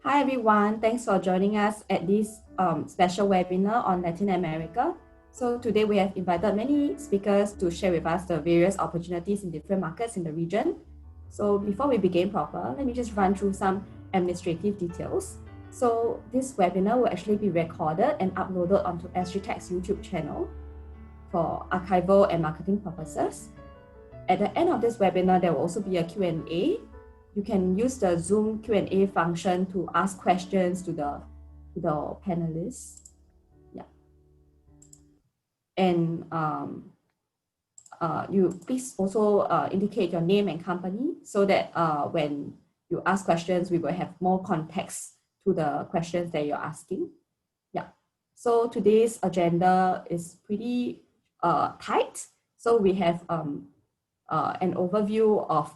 Hi everyone, thanks for joining us at this special webinar on Latin America. So today we have invited many speakers to share with us the various opportunities in different markets in the region. So before we begin proper, let me just run through some administrative details. So this webinar will actually be recorded and uploaded onto Agritech's YouTube channel for archival and marketing purposes. At the end of this webinar, there will also be a Q&A. You can use the Zoom Q&A function to ask questions to the panelists. Yeah. And you please also indicate your name and company so that when you ask questions, we will have more context to the questions that you're asking. Yeah. So today's agenda is pretty tight. So we have an overview of,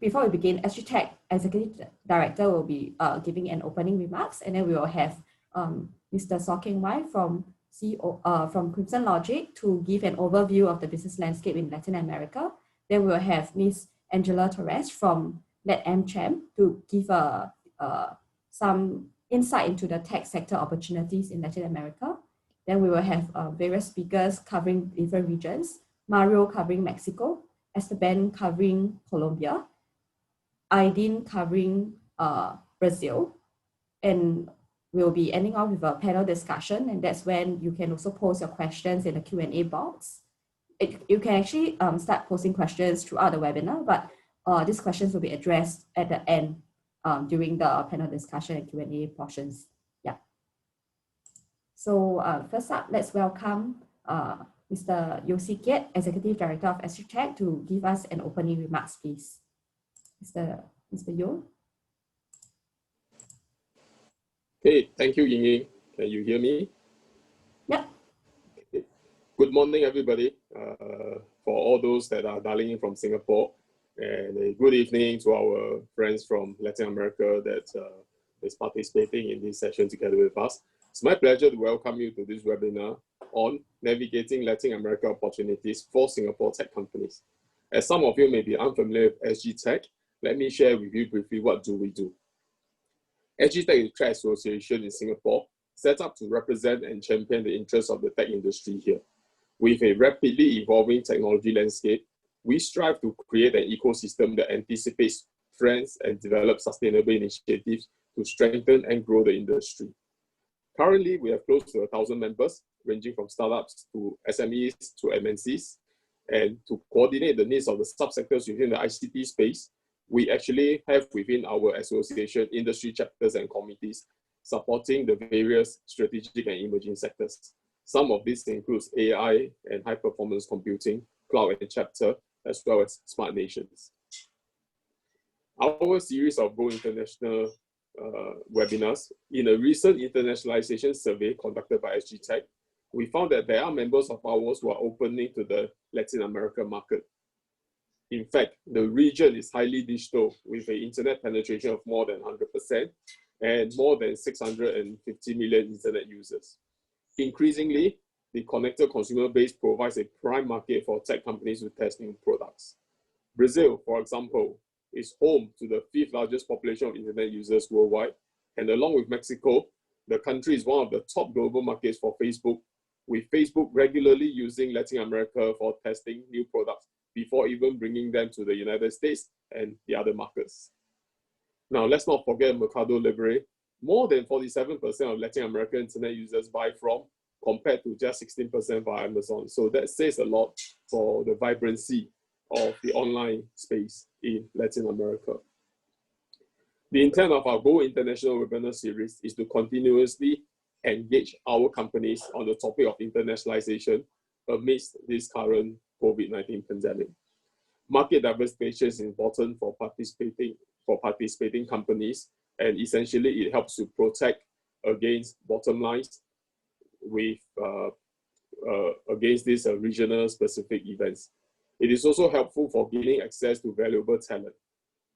before we begin, Agritech Executive Director will be giving an opening remarks, and then we will have Mr. Saw Keng Wai from from Crimson Logic to give an overview of the business landscape in Latin America. Then we'll have Ms. Angela Torres from LatAmCham to give some insight into the tech sector opportunities in Latin America. Then we will have various speakers covering different regions, Mario covering Mexico, Esteban covering Colombia, Aidin covering Brazil, and we'll be ending off with a panel discussion, and that's when you can also post your questions in the Q&A box. You can actually start posting questions throughout the webinar, but these questions will be addressed at the end during the panel discussion and Q&A portions. Yeah. So first up, let's welcome Mr. Yosi Kiet, Executive Director of Agritech, to give us an opening remarks, please. Mr. Yo. Okay, thank you, Ying Ying. Can you hear me? Yeah. Okay. Good morning, everybody. For all those that are dialing in from Singapore, and a good evening to our friends from Latin America that is participating in this session together with us. It's my pleasure to welcome you to this webinar on navigating Latin America opportunities for Singapore tech companies. As some of you may be unfamiliar with Agritech, let me share with you briefly what do we do. Agritech is a trade association in Singapore set up to represent and champion the interests of the tech industry here. With a rapidly evolving technology landscape, we strive to create an ecosystem that anticipates trends and develop sustainable initiatives to strengthen and grow the industry. Currently, we have close to 1,000 members, ranging from startups to SMEs to MNCs. And to coordinate the needs of the subsectors within the ICT space, we actually have within our association industry chapters and committees supporting the various strategic and emerging sectors. Some of this includes AI and high-performance computing, cloud and chapter, as well as smart nations. Our series of Go International webinars, in a recent internationalization survey conducted by Agritech, we found that there are members of ours who are opening to the Latin America market. In fact, the region is highly digital with an internet penetration of more than 100% and more than 650 million internet users. Increasingly, the connected consumer base provides a prime market for tech companies to test new products. Brazil, for example, is home to the 5th largest population of internet users worldwide. And along with Mexico, the country is one of the top global markets for Facebook, with Facebook regularly using Latin America for testing new products before even bringing them to the United States and the other markets. Now, let's not forget Mercado Libre. More than 47% of Latin American internet users buy from, compared to just 16% via Amazon. So that says a lot for the vibrancy of the online space in Latin America. The intent of our Go International webinar series is to continuously engage our companies on the topic of internationalization amidst this current COVID-19 pandemic. Market diversification is important for participating companies, and essentially it helps to protect against bottom lines with against these regional specific events. It is also helpful for gaining access to valuable talent.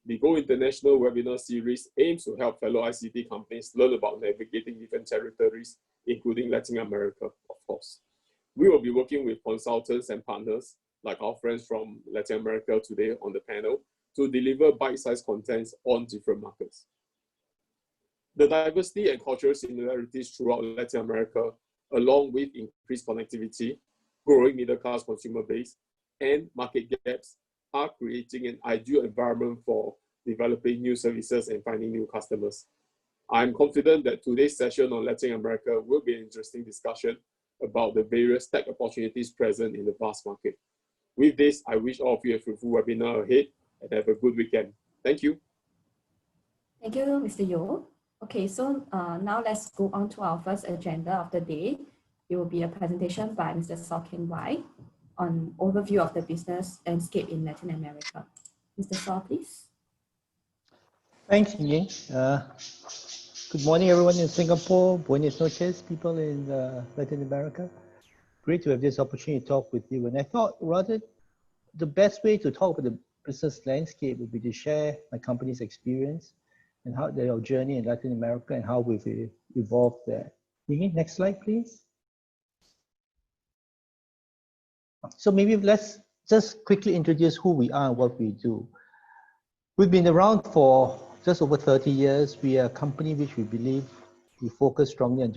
The Go International webinar series aims to help fellow ICT companies learn about navigating different territories, including Latin America, of course. We will be working with consultants and partners, like our friends from Latin America today on the panel, to deliver bite-sized contents on different markets. The diversity and cultural similarities throughout Latin America, along with increased connectivity, growing middle-class consumer base, and market gaps are creating an ideal environment for developing new services and finding new customers. I'm confident that today's session on Latin America will be an interesting discussion about the various tech opportunities present in the vast market. With this, I wish all of you a fruitful webinar ahead and have a good weekend. Thank you. Thank you, Mr. Yo. Okay, so now let's go on to our first agenda of the day. It will be a presentation by Mr. Sokin Wai on overview of the business landscape in Latin America. Mr. Saw, please. Thanks, Ying. Good morning, everyone in Singapore. Buenos noches, people in Latin America. Great to have this opportunity to talk with you. And I thought rather the best way to talk about the business landscape would be to share my company's experience and how their journey in Latin America and how we've evolved there. Ying, next slide, please. So maybe let's just quickly introduce who we are and what we do. We've been around for just over 30 years. We are a company which we believe we focus strongly on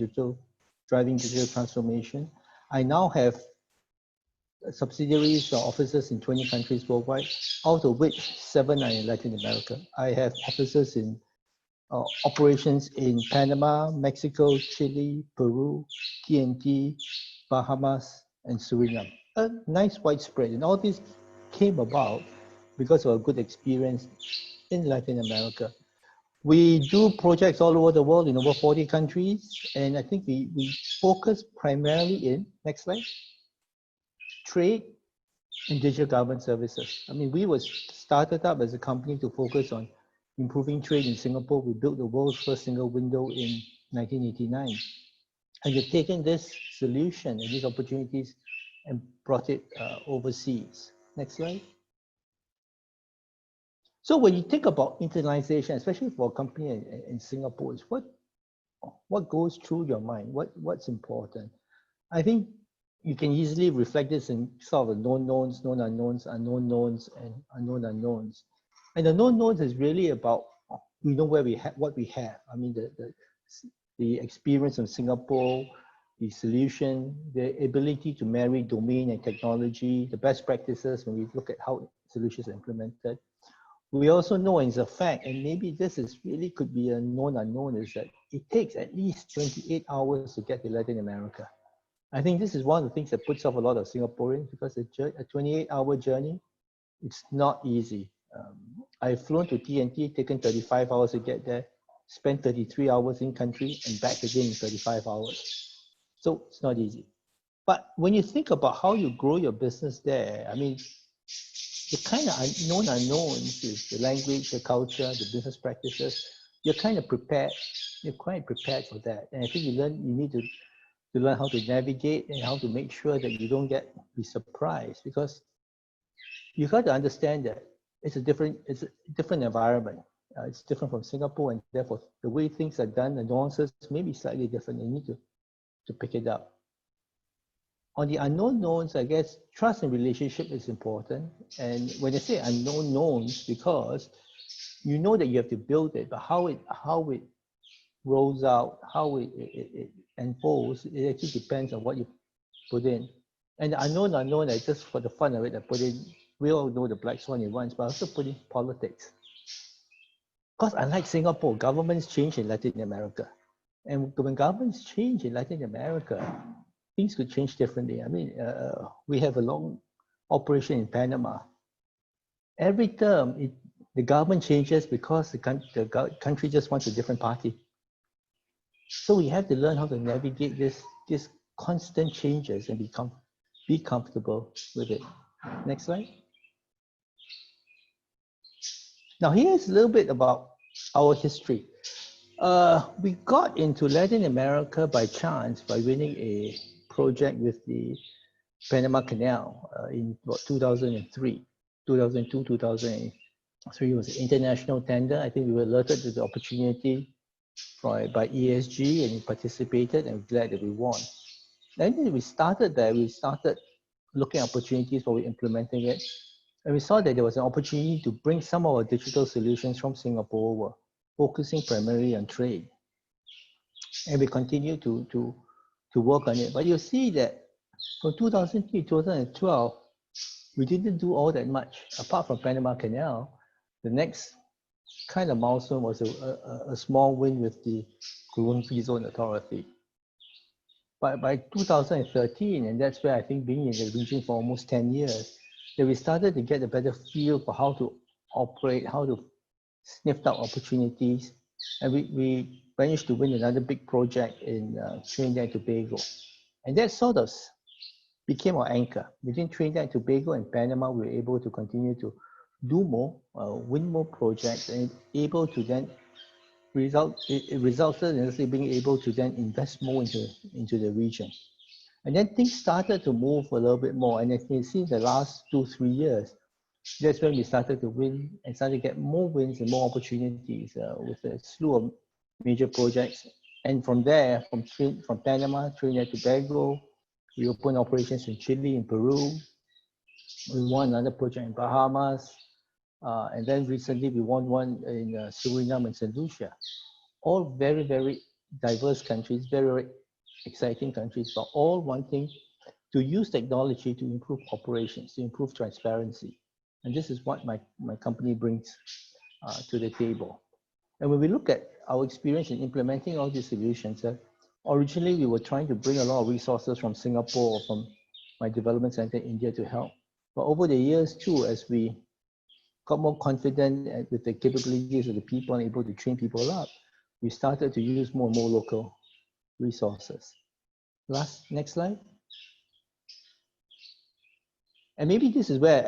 driving digital transformation. I now have subsidiaries or offices in 20 countries worldwide, out of which 7 are in Latin America. I have offices in operations in Panama, Mexico, Chile, Peru, TNT, Bahamas, and Suriname. A nice widespread, and all this came about because of a good experience in Latin America. We do projects all over the world in over 40 countries, and I think we focus primarily in, next slide, trade and digital government services. I mean, we were started up as a company to focus on improving trade in Singapore. We built the world's first single window in 1989. And we've taken this solution and these opportunities and brought it overseas. Next slide. So when you think about internationalization, especially for a company in Singapore, is what goes through your mind? What's important? I think you can easily reflect this in sort of known knowns, known unknowns, unknown knowns, and unknown unknowns. And the known knowns is really about we know where we have what we have. I mean the experience of Singapore, the solution, the ability to marry domain and technology, the best practices when we look at how solutions are implemented. We also know, and it's a fact, and maybe this is really could be a known unknown, is that it takes at least 28 hours to get to Latin America. I think this is one of the things that puts off a lot of Singaporeans, because a 28-hour journey, it's not easy. I've flown to TNT, taken 35 hours to get there, spent 33 hours in country and back again in 35 hours. So it's not easy. But when you think about how you grow your business there, I mean, the kind of known unknowns is the language, the culture, the business practices. You're kind of prepared. You're quite prepared for that. And I think you need to learn how to navigate and how to make sure that you don't be surprised, because you got to understand that it's a different environment. It's different from Singapore, and therefore the way things are done, the nuances may be slightly different. You need to pick it up. On the unknown knowns, I guess trust and relationship is important. And when I say unknown knowns, because you know that you have to build it, but how it rolls out, how it unfolds, it actually depends on what you put in. And the unknown unknown, I just for the fun of it, I put in, we all know the black swan in once, but I also put in politics. Because unlike Singapore, governments change in Latin America. And when governments change in Latin America, things could change differently. I mean, we have a long operation in Panama. Every term, the government changes because the country just wants a different party. So we have to learn how to navigate this constant changes and be comfortable with it. Next slide. Now here's a little bit about our history. We got into Latin America by chance by winning a project with the Panama Canal in 2003, 2002, 2003 was an international tender. I think we were alerted to the opportunity by ESG and we participated, and we're glad that we won. Then we started there, we started looking at opportunities for implementing it. And we saw that there was an opportunity to bring some of our digital solutions from Singapore over, focusing primarily on trade. and we continue to work on it. But you see that from 2003 to 2012, we didn't do all that much. Apart from Panama Canal, the next kind of milestone was a small win with the Cologne Free Zone Authority. But by 2013, and that's where I think being in the region for almost 10 years, that we started to get a better feel for how to operate, how to sniff out opportunities. And we managed to win another big project in Trinidad and Tobago. And that sort of became our anchor. Between Trinidad and Tobago and Panama, we were able to continue to do more, win more projects, and able to then it resulted in us being able to then invest more into the region. And then things started to move a little bit more. And as you see, the last 2-3 years, that's when we started to win and started to get more wins and more opportunities with a slew of major projects. And from there, from Panama, Trinidad and Tobago, we opened operations in Chile, in Peru. We won another project in Bahamas. And then recently we won one in Suriname and St. Lucia. All very, very diverse countries, very, very exciting countries, but all wanting to use technology to improve operations, to improve transparency. And this is what my company brings to the table. And when we look at our experience in implementing all these solutions, originally we were trying to bring a lot of resources from Singapore or from my development center in India to help. But over the years too, as we got more confident with the capabilities of the people and able to train people up, we started to use more and more local resources. Next slide. And maybe this is where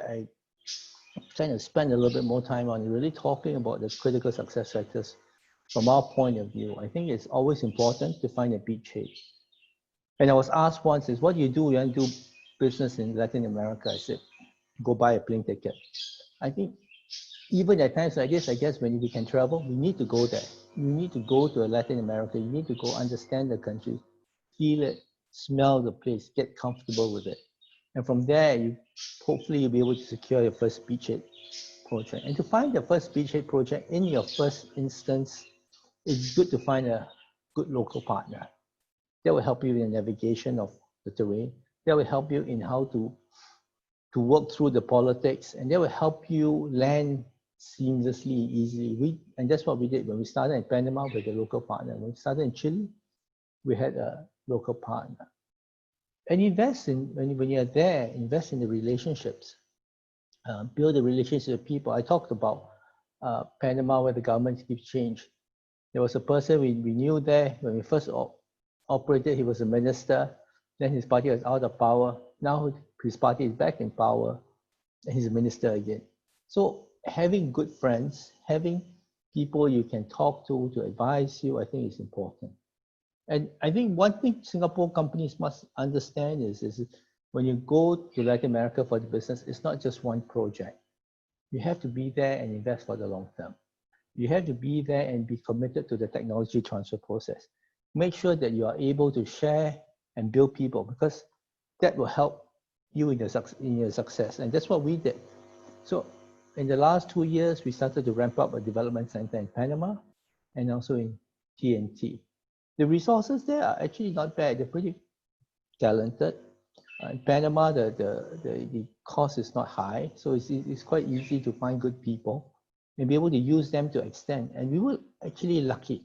I trying to spend a little bit more time on really talking about the critical success factors from our point of view. I think it's always important to find a beachhead. And I was asked once, what do you do when you do business in Latin America? I said, go buy a plane ticket. I think even at times like this, I guess when we can travel, we need to go there. You need to go to Latin America. You need to go understand the country, feel it, smell the place, get comfortable with it. And from there, hopefully you'll be able to secure your first beachhead project. And to find the first beachhead project in your first instance, it's good to find a good local partner. That will help you in the navigation of the terrain. That will help you in how to work through the politics, and that will help you land seamlessly, easily. And that's what we did when we started in Panama with a local partner. When we started in Chile, we had a local partner. And invest in, when you're there, invest in the relationships. Build a relationship with people. I talked about Panama, where the government keeps change. There was a person we knew there when we first operated. He was a minister. Then his party was out of power. Now his party is back in power, and he's a minister again. So having good friends, having people you can talk to advise you, I think is important. And I think one thing Singapore companies must understand is when you go to Latin America for the business, it's not just one project. You have to be there and invest for the long term. You have to be there and be committed to the technology transfer process. Make sure that you are able to share and build people, because that will help you in your success. And that's what we did. So in the last 2 years, we started to ramp up a development center in Panama and also in TNT. The resources there are actually not bad. They're pretty talented. In Panama, the cost is not high, so it's quite easy to find good people and be able to use them to extend. And we were actually lucky.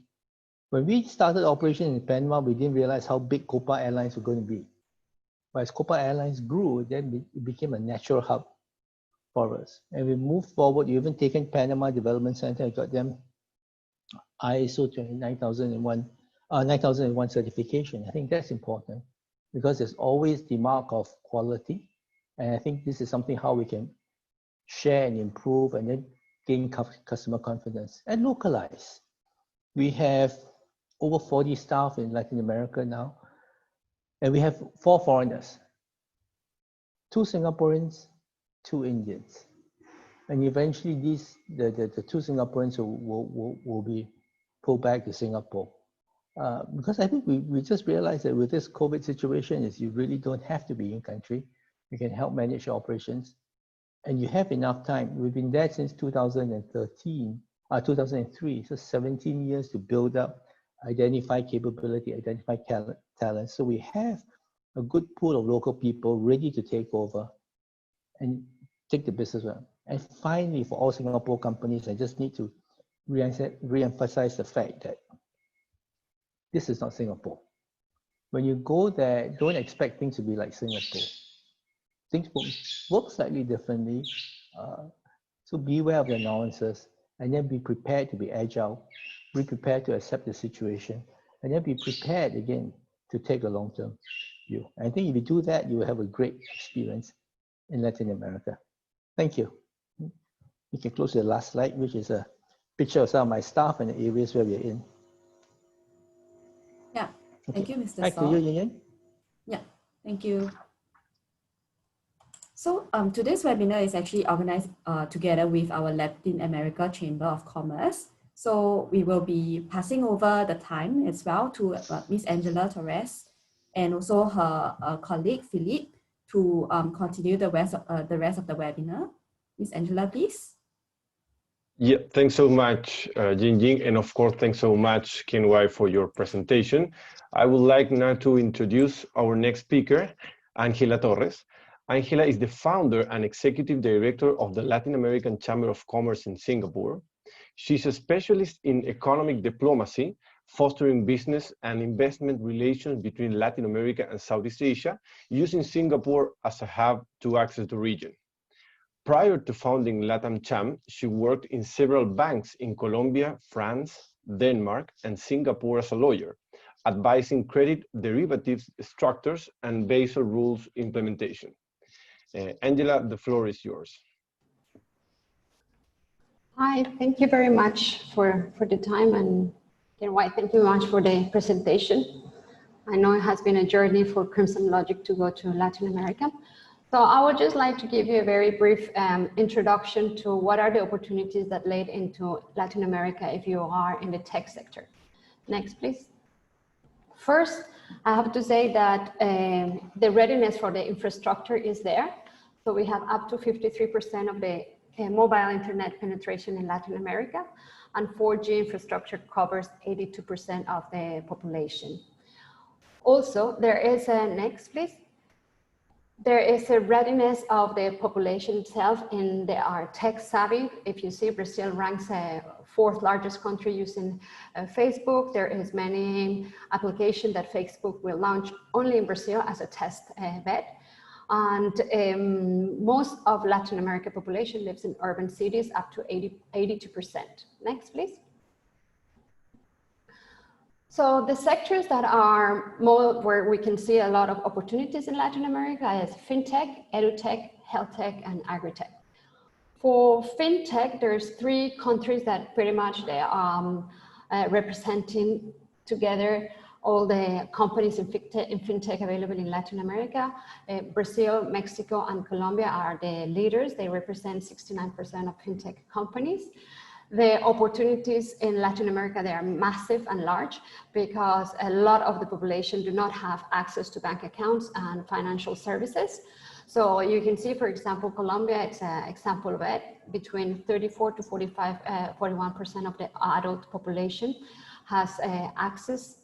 When we started operation in Panama, we didn't realize how big Copa Airlines were going to be. But as Copa Airlines grew, then it became a natural hub for us. And we moved forward. We even taken Panama Development Center and got them ISO 9001 certification. I think that's important because there's always the mark of quality. And I think this is something how we can share and improve and then gain customer confidence and localize. We have over 40 staff in Latin America now, and we have 4 foreigners, 2 Singaporeans, 2 Indians. And eventually the 2 Singaporeans will be pulled back to Singapore. Because I think we just realized that with this COVID situation is you really don't have to be in country. You can help manage your operations and you have enough time. We've been there since 2003, so 17 years to build up identify capability, identify talent. So we have a good pool of local people ready to take over and take the business on. And finally, for all Singapore companies, I just need to re-emphasize the fact that this is not Singapore. When you go there, don't expect things to be like Singapore. Things work slightly differently. So beware of the nuances, and then be prepared to be agile, be prepared to accept the situation, and then be prepared again to take a long-term view. I think if you do that, you will have a great experience in Latin America. Thank you. You can close to the last slide, which is a picture of some of my staff and the areas where we're in. Yeah, thank you, Mr. Back to you, Yin. Yeah, thank you. So today's webinar is actually organized together with our Latin America Chamber of Commerce. So we will be passing over the time as well to Ms. Angela Torres and also her colleague Philip to continue the rest of the webinar. Ms. Angela, please. Yeah, thanks so much, Jing, and of course, thanks so much, Kenwai, for your presentation. I would like now to introduce our next speaker, Angela Torres. Angela is the founder and executive director of the Latin American Chamber of Commerce in Singapore. She's a specialist in economic diplomacy, fostering business and investment relations between Latin America and Southeast Asia, using Singapore as a hub to access the region. Prior to founding LATAM CHAM, she worked in several banks in Colombia, France, Denmark, and Singapore as a lawyer, advising credit derivatives structures and Basel rules implementation. Angela, the floor is yours. Hi, thank you very much for the time, and Kenwai, thank you very much for the presentation. I know it has been a journey for Crimson Logic to go to Latin America. So I would just like to give you a very brief introduction to what are the opportunities that lead into Latin America if you are in the tech sector. Next, please. First, I have to say that the readiness for the infrastructure is there. So we have up to 53% of the mobile internet penetration in Latin America, and 4G infrastructure covers 82% of the population. Also, there is a, next please. There is a readiness of the population itself, and they are tech savvy. If you see, Brazil ranks fourth largest country using Facebook. There is many applications that Facebook will launch only in Brazil as a test bed. And most of Latin American population lives in urban cities, up to 82%. Next, please. So the sectors that are more where we can see a lot of opportunities in Latin America is fintech, edutech, health tech, and agritech. For fintech, there's 3 countries that pretty much they are representing together all the companies in fintech available in Latin America. Brazil, Mexico, and Colombia are the leaders. They represent 69% of fintech companies. The opportunities in Latin America, they are massive and large because a lot of the population do not have access to bank accounts and financial services. So you can see, for example, Colombia, it's an example of it, between 34 to 41% of the adult population has access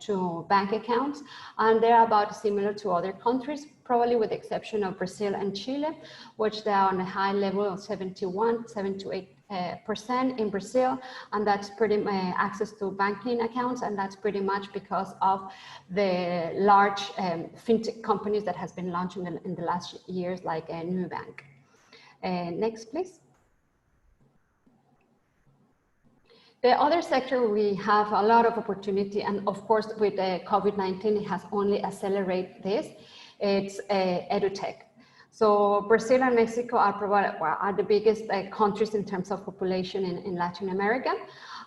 to bank accounts, and they're about similar to other countries, probably with the exception of Brazil and Chile, which they are on a high level of 7 to 8% in Brazil, and that's pretty access to banking accounts, and that's pretty much because of the large fintech companies that has been launched in the last years, like Nubank. Next, please. The other sector, we have a lot of opportunity, and of course with COVID-19, it has only accelerated this. It's edutech. So Brazil and Mexico are the biggest countries in terms of population in Latin America.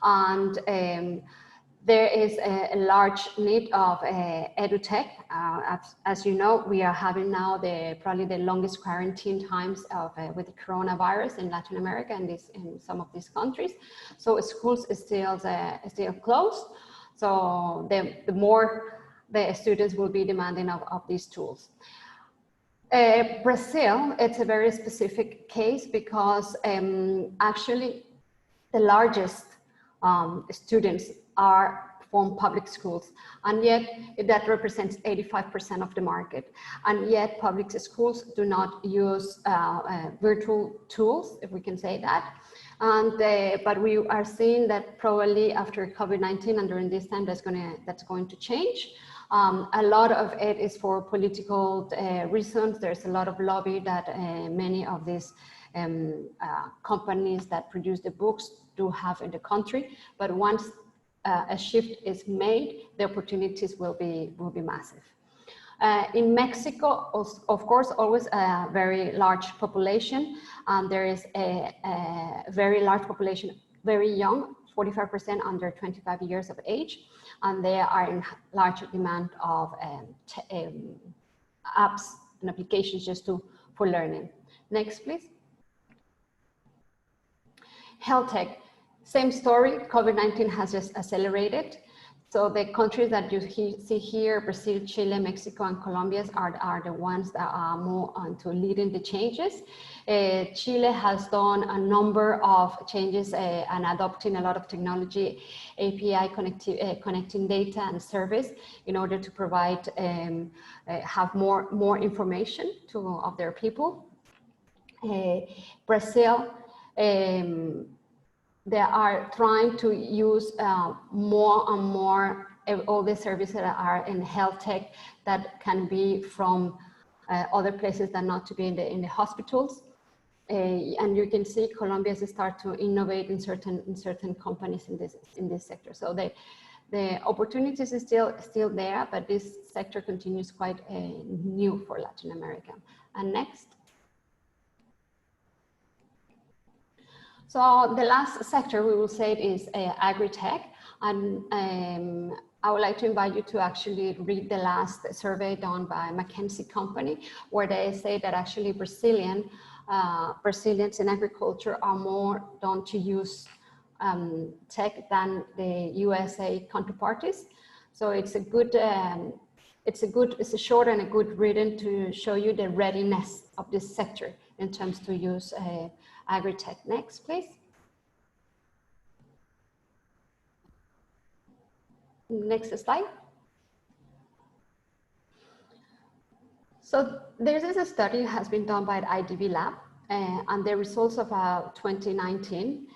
And there is a large need of edutech. As you know, we are having now probably the longest quarantine times with the coronavirus in Latin America and in some of these countries. So schools is still closed. So the more the students will be demanding of these tools. Brazil, it's a very specific case because actually the largest students are form public schools, and yet that represents 85% of the market. And yet public schools do not use virtual tools, if we can say that. And but we are seeing that probably after COVID-19 and during this time that's going to change. A lot of it is for political reasons. There's a lot of lobby that many of these companies that produce the books do have in the country. But once a shift is made, the opportunities will be massive. In Mexico, of course, always a very large population. There is a very large population, very young, 45% under 25 years of age, and they are in large demand of apps and applications just for learning. Next, please. Health tech, same story. COVID-19 has just accelerated. So the countries that you see here, Brazil, Chile, Mexico, and Colombia are the ones that are more onto leading the changes. Chile has done a number of changes and adopting a lot of technology, API connecting data and service in order to provide, have more information of their people. Brazil, they are trying to use more and more all the services that are in health tech that can be from other places that not to be in the hospitals. And you can see Colombia has started to innovate in certain companies in this sector. So the opportunities is still there, but this sector continues quite new for Latin America. And next. So the last sector we will say is Agritech, and I would like to invite you to actually read the last survey done by McKinsey company, where they say that actually Brazilians in agriculture are more done to use tech than the USA counterparties. So it's a good, it's a short and a good reading to show you the readiness of this sector in terms to use Agritech. Next, please. Next slide. So there is a study that has been done by the IDB Lab, and the results of 2019,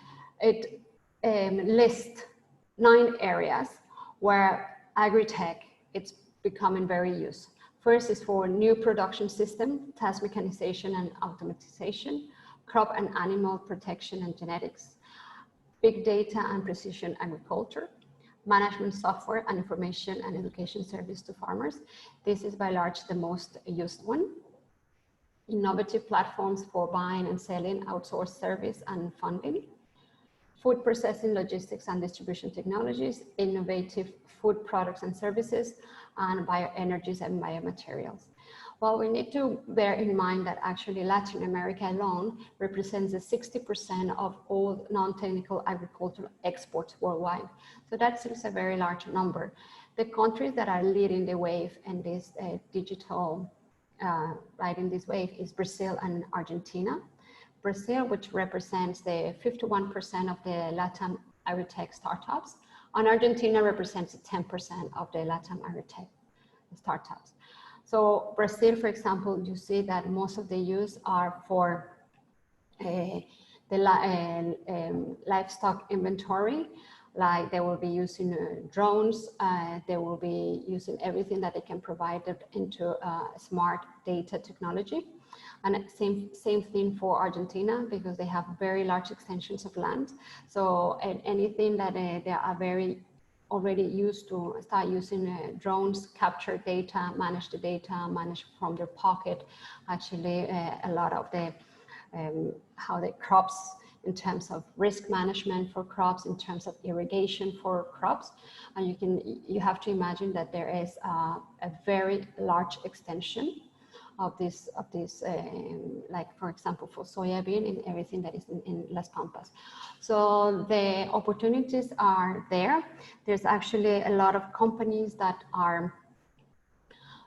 it lists 9 areas where Agritech it's becoming very used. First is for new production system, task mechanization and automatization, crop and animal protection and genetics, big data and precision agriculture, management software and information and education service to farmers. This is by large the most used one. Innovative platforms for buying and selling outsourced service and funding. Food processing, logistics and distribution technologies, innovative food products and services, and bioenergies and biomaterials. Well, we need to bear in mind that actually Latin America alone represents 60% of all non-technical agricultural exports worldwide. So that's a very large number. The countries that are leading the wave in this digital, riding this wave is Brazil and Argentina. Brazil, which represents the 51% of the Latin Agritech startups, and Argentina represents 10% of the Latin Agritech startups. So Brazil, for example, you see that most of the use are for the livestock inventory, like they will be using drones, they will be using everything that they can provide into smart data technology. And same thing for Argentina, because they have very large extensions of land. So anything that they are very already used to start using drones, capture data, manage the data, manage from their pocket. Actually, a lot of the how the crops, in terms of risk management for crops, in terms of irrigation for crops, and you have to imagine that there is a very large extension of this like for example for soybean and everything that is in Las Pampas. So the opportunities are there. There's actually a lot of companies that are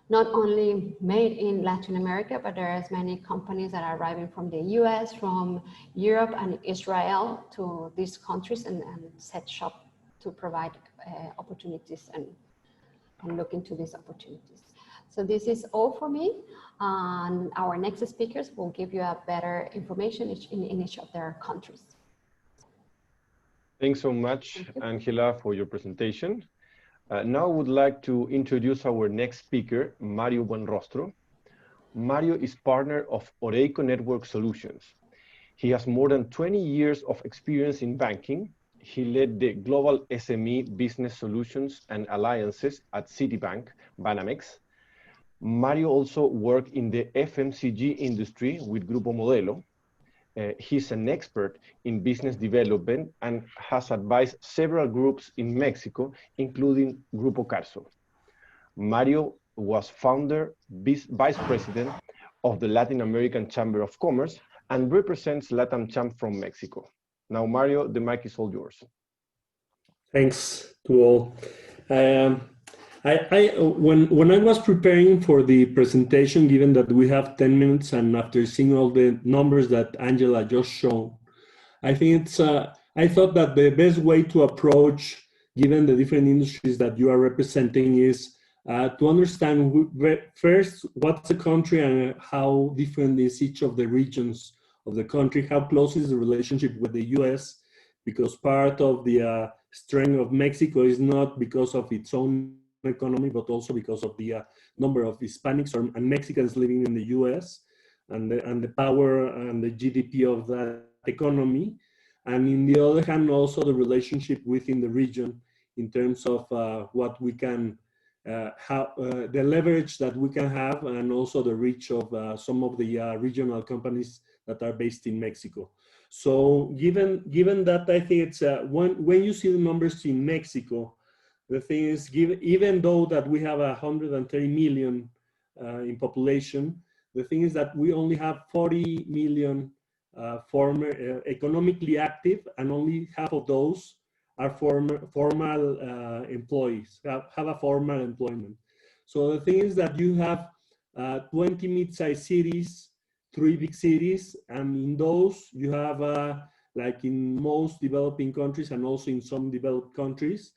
not only made in Latin America, but there are many companies that are arriving from the US, from Europe and Israel to these countries and set shop to provide opportunities and look into these opportunities. So this is all for me, and our next speakers will give you a better information in each of their countries. Thanks so much, Angela, for your presentation. Now I would like to introduce our next speaker, Mario Buenrostro. Mario is partner of Oreico Network Solutions. He has more than 20 years of experience in banking. He led the Global SME Business Solutions and Alliances at Citibank, Banamex. Mario also worked in the FMCG industry with Grupo Modelo. He's an expert in business development and has advised several groups in Mexico, including Grupo Carso. Mario was founder, vice president of the Latin American Chamber of Commerce and represents LATAMCHAM from Mexico. Now, Mario, the mic is all yours. Thanks to all. When I was preparing for the presentation, given that we have 10 minutes and after seeing all the numbers that Angela just showed, I think I thought that the best way to approach, given the different industries that you are representing, is to understand first what's the country and how different is each of the regions of the country, how close is the relationship with the US, because part of the strength of Mexico is not because of its own economy, but also because of the number of Hispanics and Mexicans living in the US and the power and the GDP of that economy. And in the other hand, also the relationship within the region in terms of what we can, the leverage that we can have, and also the reach of some of the regional companies that are based in Mexico. So given that, I think it's when you see the numbers in Mexico, the thing is, even though that we have 130 million in population, the thing is that we only have 40 million former economically active, and only half of those are formal employees, have a formal employment. So the thing is that you have 20 mid-sized cities, 3 big cities, and in those you have, like in most developing countries and also in some developed countries,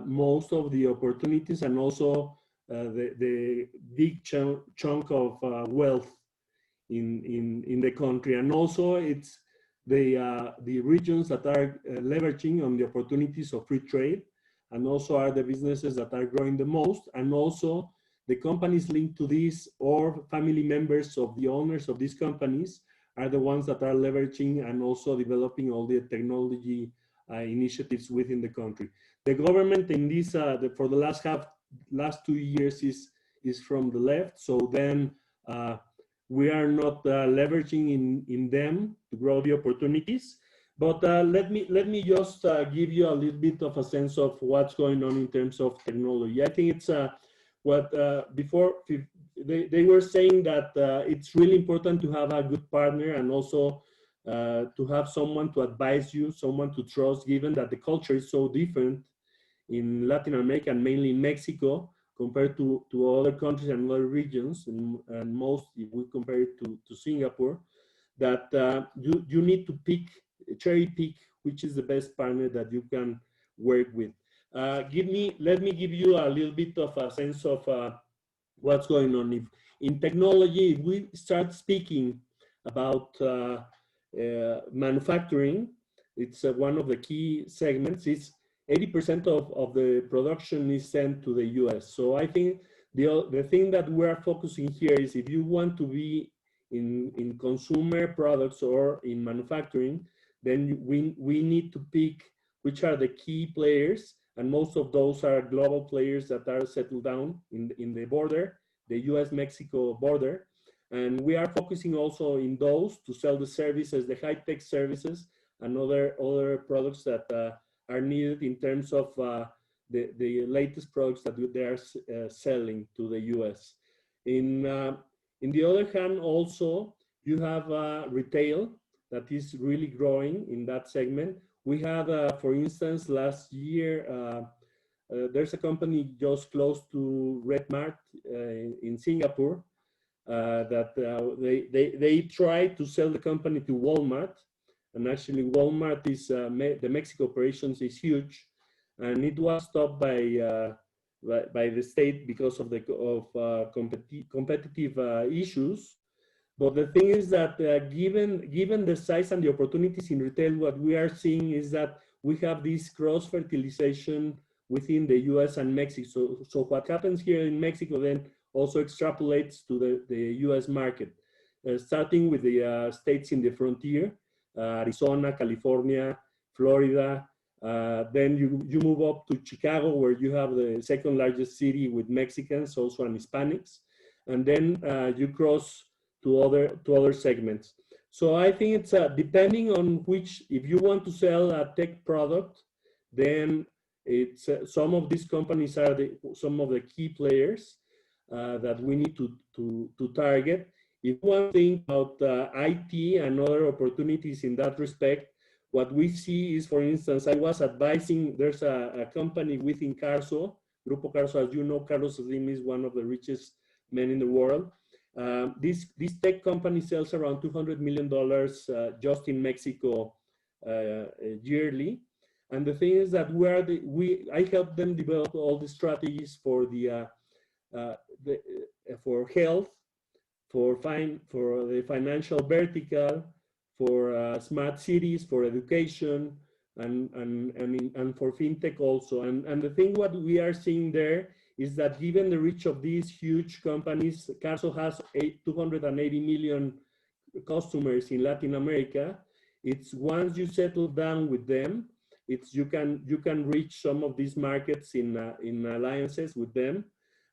most of the opportunities and also the big chunk of wealth in the country. And also it's the regions that are leveraging on the opportunities of free trade, and also are the businesses that are growing the most, and also the companies linked to this or family members of the owners of these companies are the ones that are leveraging and also developing all the technology initiatives within the country. The government in this, for the last 2 years is from the left, so then we are not leveraging in them to grow the opportunities. But let me just give you a little bit of a sense of what's going on in terms of technology. I think it's what before they were saying that it's really important to have a good partner, and also to have someone to advise you, someone to trust, given that the culture is so different in Latin America and mainly in Mexico compared to other countries and other regions, and most, if we compare it to Singapore, that you need to cherry pick which is the best partner that you can work with. Let me give you a little bit of a sense of what's going on. If in technology, if we start speaking about manufacturing, it's one of the key segments. It's 80% of the production is sent to the US. So I think the thing that we are focusing here is, if you want to be in consumer products or in manufacturing, then we need to pick which are the key players, and most of those are global players that are settled down in the border, the US-Mexico border. And we are focusing also in those to sell the services, the high-tech services, and other products that are needed in terms of the latest products that they are selling to the US. In the other hand, also, you have retail that is really growing in that segment. We had, for instance, last year, there's a company just close to Red Mart in Singapore that they tried to sell the company to Walmart. And actually Walmart is, the Mexico operations is huge. and it was stopped by the state because of the competitive issues. But the thing is that given the size and the opportunities in retail, what we are seeing is that we have this cross-fertilization within the US and Mexico. So what happens here in Mexico then also extrapolates to the US market, starting with the states in the frontier, Arizona, California, Florida. Then you move up to Chicago, where you have the second largest city with Mexicans also and Hispanics. And then you cross to other segments. So I think it's depending on which, if you want to sell a tech product, then it's some of these companies are some of the key players that we need to target. If one thing about IT and other opportunities in that respect, what we see is, for instance, I was advising, there's a company within Carso, Grupo Carso, as you know, Carlos Slim is one of the richest men in the world. This tech company sells around $200 million just in Mexico yearly. And the thing is that I help them develop all the strategies for for health, for the financial vertical, for smart cities, for education, and for fintech also. And the thing what we are seeing there is that given the reach of these huge companies, Carso has 280 million customers in Latin America. It's once you settle down with them, you can reach some of these markets in alliances with them,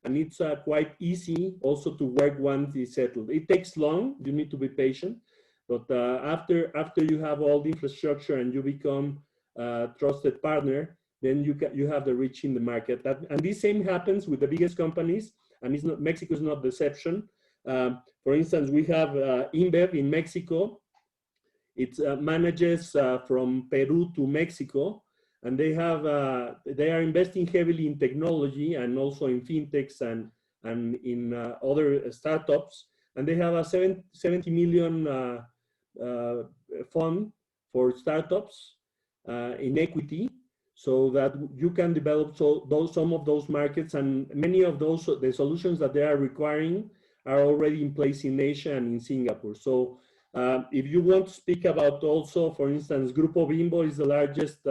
and it's quite easy also to work once it's settled. It takes long; you need to be patient, but after you have all the infrastructure and you become a trusted partner, then you have the reach in the market. And this same happens with the biggest companies, and Mexico is not the exception. For instance, we have InBev in Mexico. It manages from Peru to Mexico, and they are investing heavily in technology and also in fintechs and in other startups. And they have a 70 million fund for startups in equity, so that you can develop some of those markets, and many of the solutions that they are requiring are already in place in Asia and in Singapore. So if you want to speak about also, for instance, Grupo Bimbo is the largest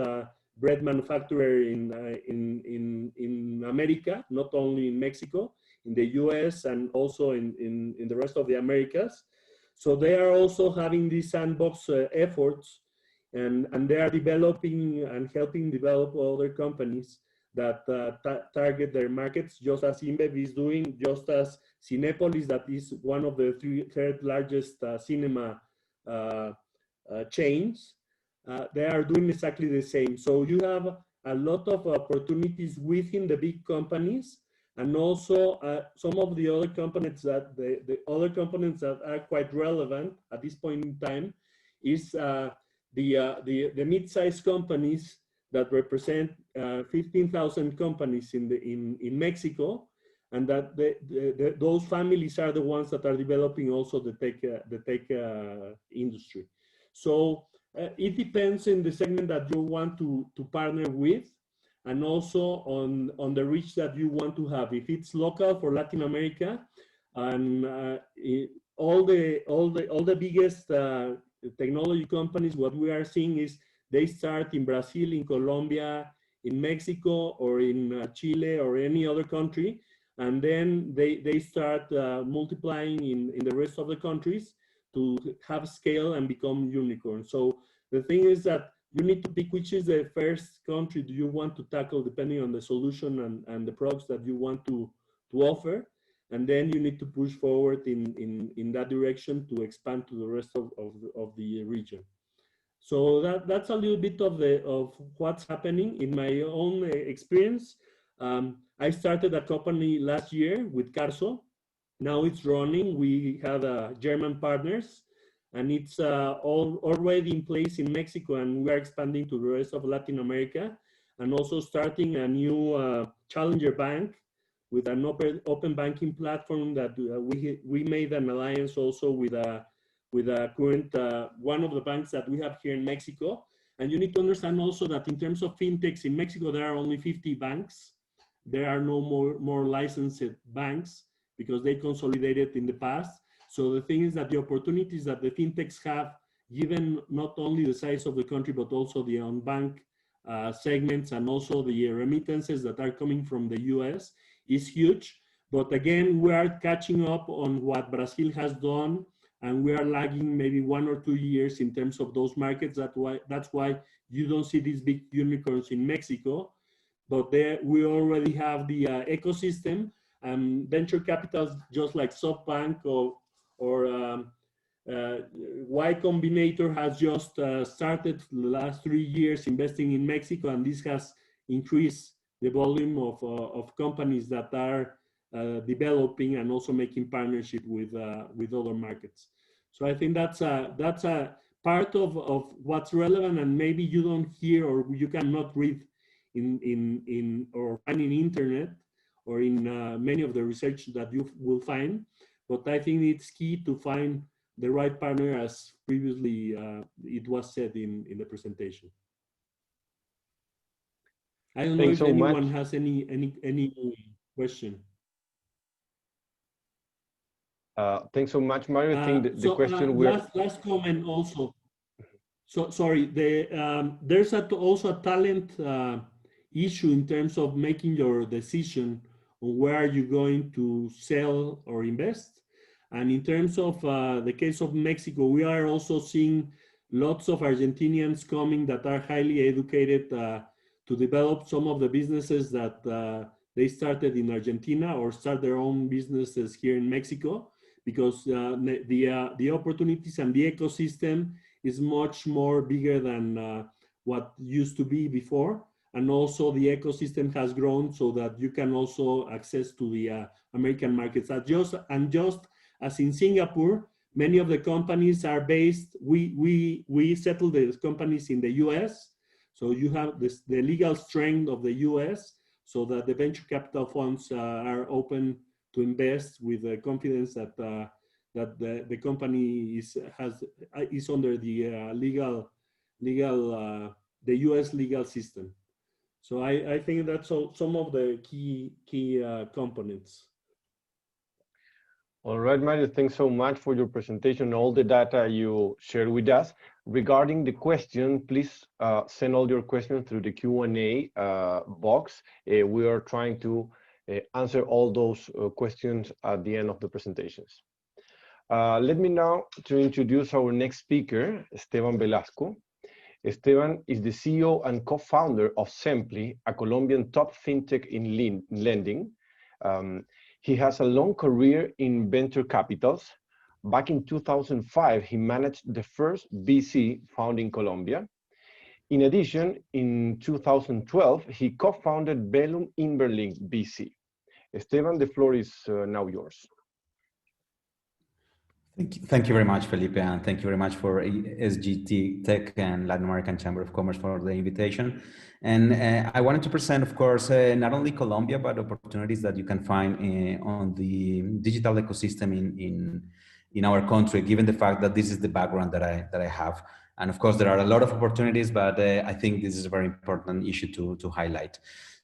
bread manufacturer in America, not only in Mexico, in the US and also in the rest of the Americas. So they are also having these sandbox efforts, and they are developing and helping develop other companies that target their markets, just as InBev is doing, just as Cinépolis, that is one of the third largest cinema chains. They are doing exactly the same. So you have a lot of opportunities within the big companies, and also some of the other components that the other components that are quite relevant at this point in time is the mid-sized companies that represent 15,000 companies in Mexico, and that those families are the ones that are developing also the tech industry. So it depends in the segment that you want to partner with, and also on the reach that you want to have. If it's local for Latin America, and all the biggest technology companies, what we are seeing is they start in Brazil, in Colombia, in Mexico, or in Chile, or any other country, and then they start multiplying in the rest of the countries to have scale and become unicorns. So the thing is that you need to pick which is the first country do you want to tackle, depending on the solution and the products that you want to offer, and then you need to push forward in that direction to expand to the rest of the region. So that's a little bit of what's happening in my own experience. I started a company last year with Carso. Now it's running. We have German partners, and it's already in place in Mexico, and we are expanding to the rest of Latin America, and also starting a new challenger bank with an open banking platform that we made an alliance also with a current one of the banks that we have here in Mexico. And you need to understand also that in terms of fintechs in Mexico, there are only 50 banks. There are no more licensed banks because they consolidated in the past. So the thing is that the opportunities that the fintechs have, given not only the size of the country, but also the unbanked segments and also the remittances that are coming from the US, is huge. But again, we are catching up on what Brazil has done, and we are lagging maybe 1 or 2 years in terms of those markets. That's why you don't see these big unicorns in Mexico. But there we already have the ecosystem, and venture capitals just like SoftBank or Y Combinator has just started the last 3 years investing in Mexico, and this has increased the volume of companies that are developing and also making partnership with other markets. So I think that's a part of what's relevant, and maybe you don't hear or you cannot read in or find in internet or in many of the research that you will find. But I think it's key to find the right partner, as previously it was said in the presentation. I don't know if anyone has any question. Thanks so much, Mario. I think the question last comment also. So sorry, there's also a talent issue in terms of making your decision on where you're going to sell or invest. And in terms of the case of Mexico, we are also seeing lots of Argentinians coming that are highly educated to develop some of the businesses that they started in Argentina or start their own businesses here in Mexico, because the opportunities and the ecosystem is much more bigger than what used to be before. And also the ecosystem has grown so that you can also access to the American markets. And just as in Singapore, many of the companies are based, we settle the companies in the US. So you have the legal strength of the US, so that the venture capital funds are open to invest with the confidence that the company is under the the US legal system. So I think that's some of the key components. All right, Mario, thanks so much for your presentation, all the data you shared with us. Regarding the question, please send all your questions through the Q&A box. We are trying to answer all those questions at the end of the presentations. Let me now to introduce our next speaker, Esteban Velasco. Esteban is the CEO and co-founder of Simply, a Colombian top fintech in lending. He has a long career in venture capitals. Back in 2005, he managed the first VC found in Colombia. In addition, in 2012, he co-founded Bellum Inverlink VC. Esteban, the floor is now yours. Thank you very much, Felipe, and thank you very much for SGT Tech and Latin American Chamber of Commerce for the invitation. And I wanted to present, of course, not only Colombia, but opportunities that you can find on the digital ecosystem in our country, given the fact that this is the background that I have. And of course, there are a lot of opportunities, but I think this is a very important issue to highlight.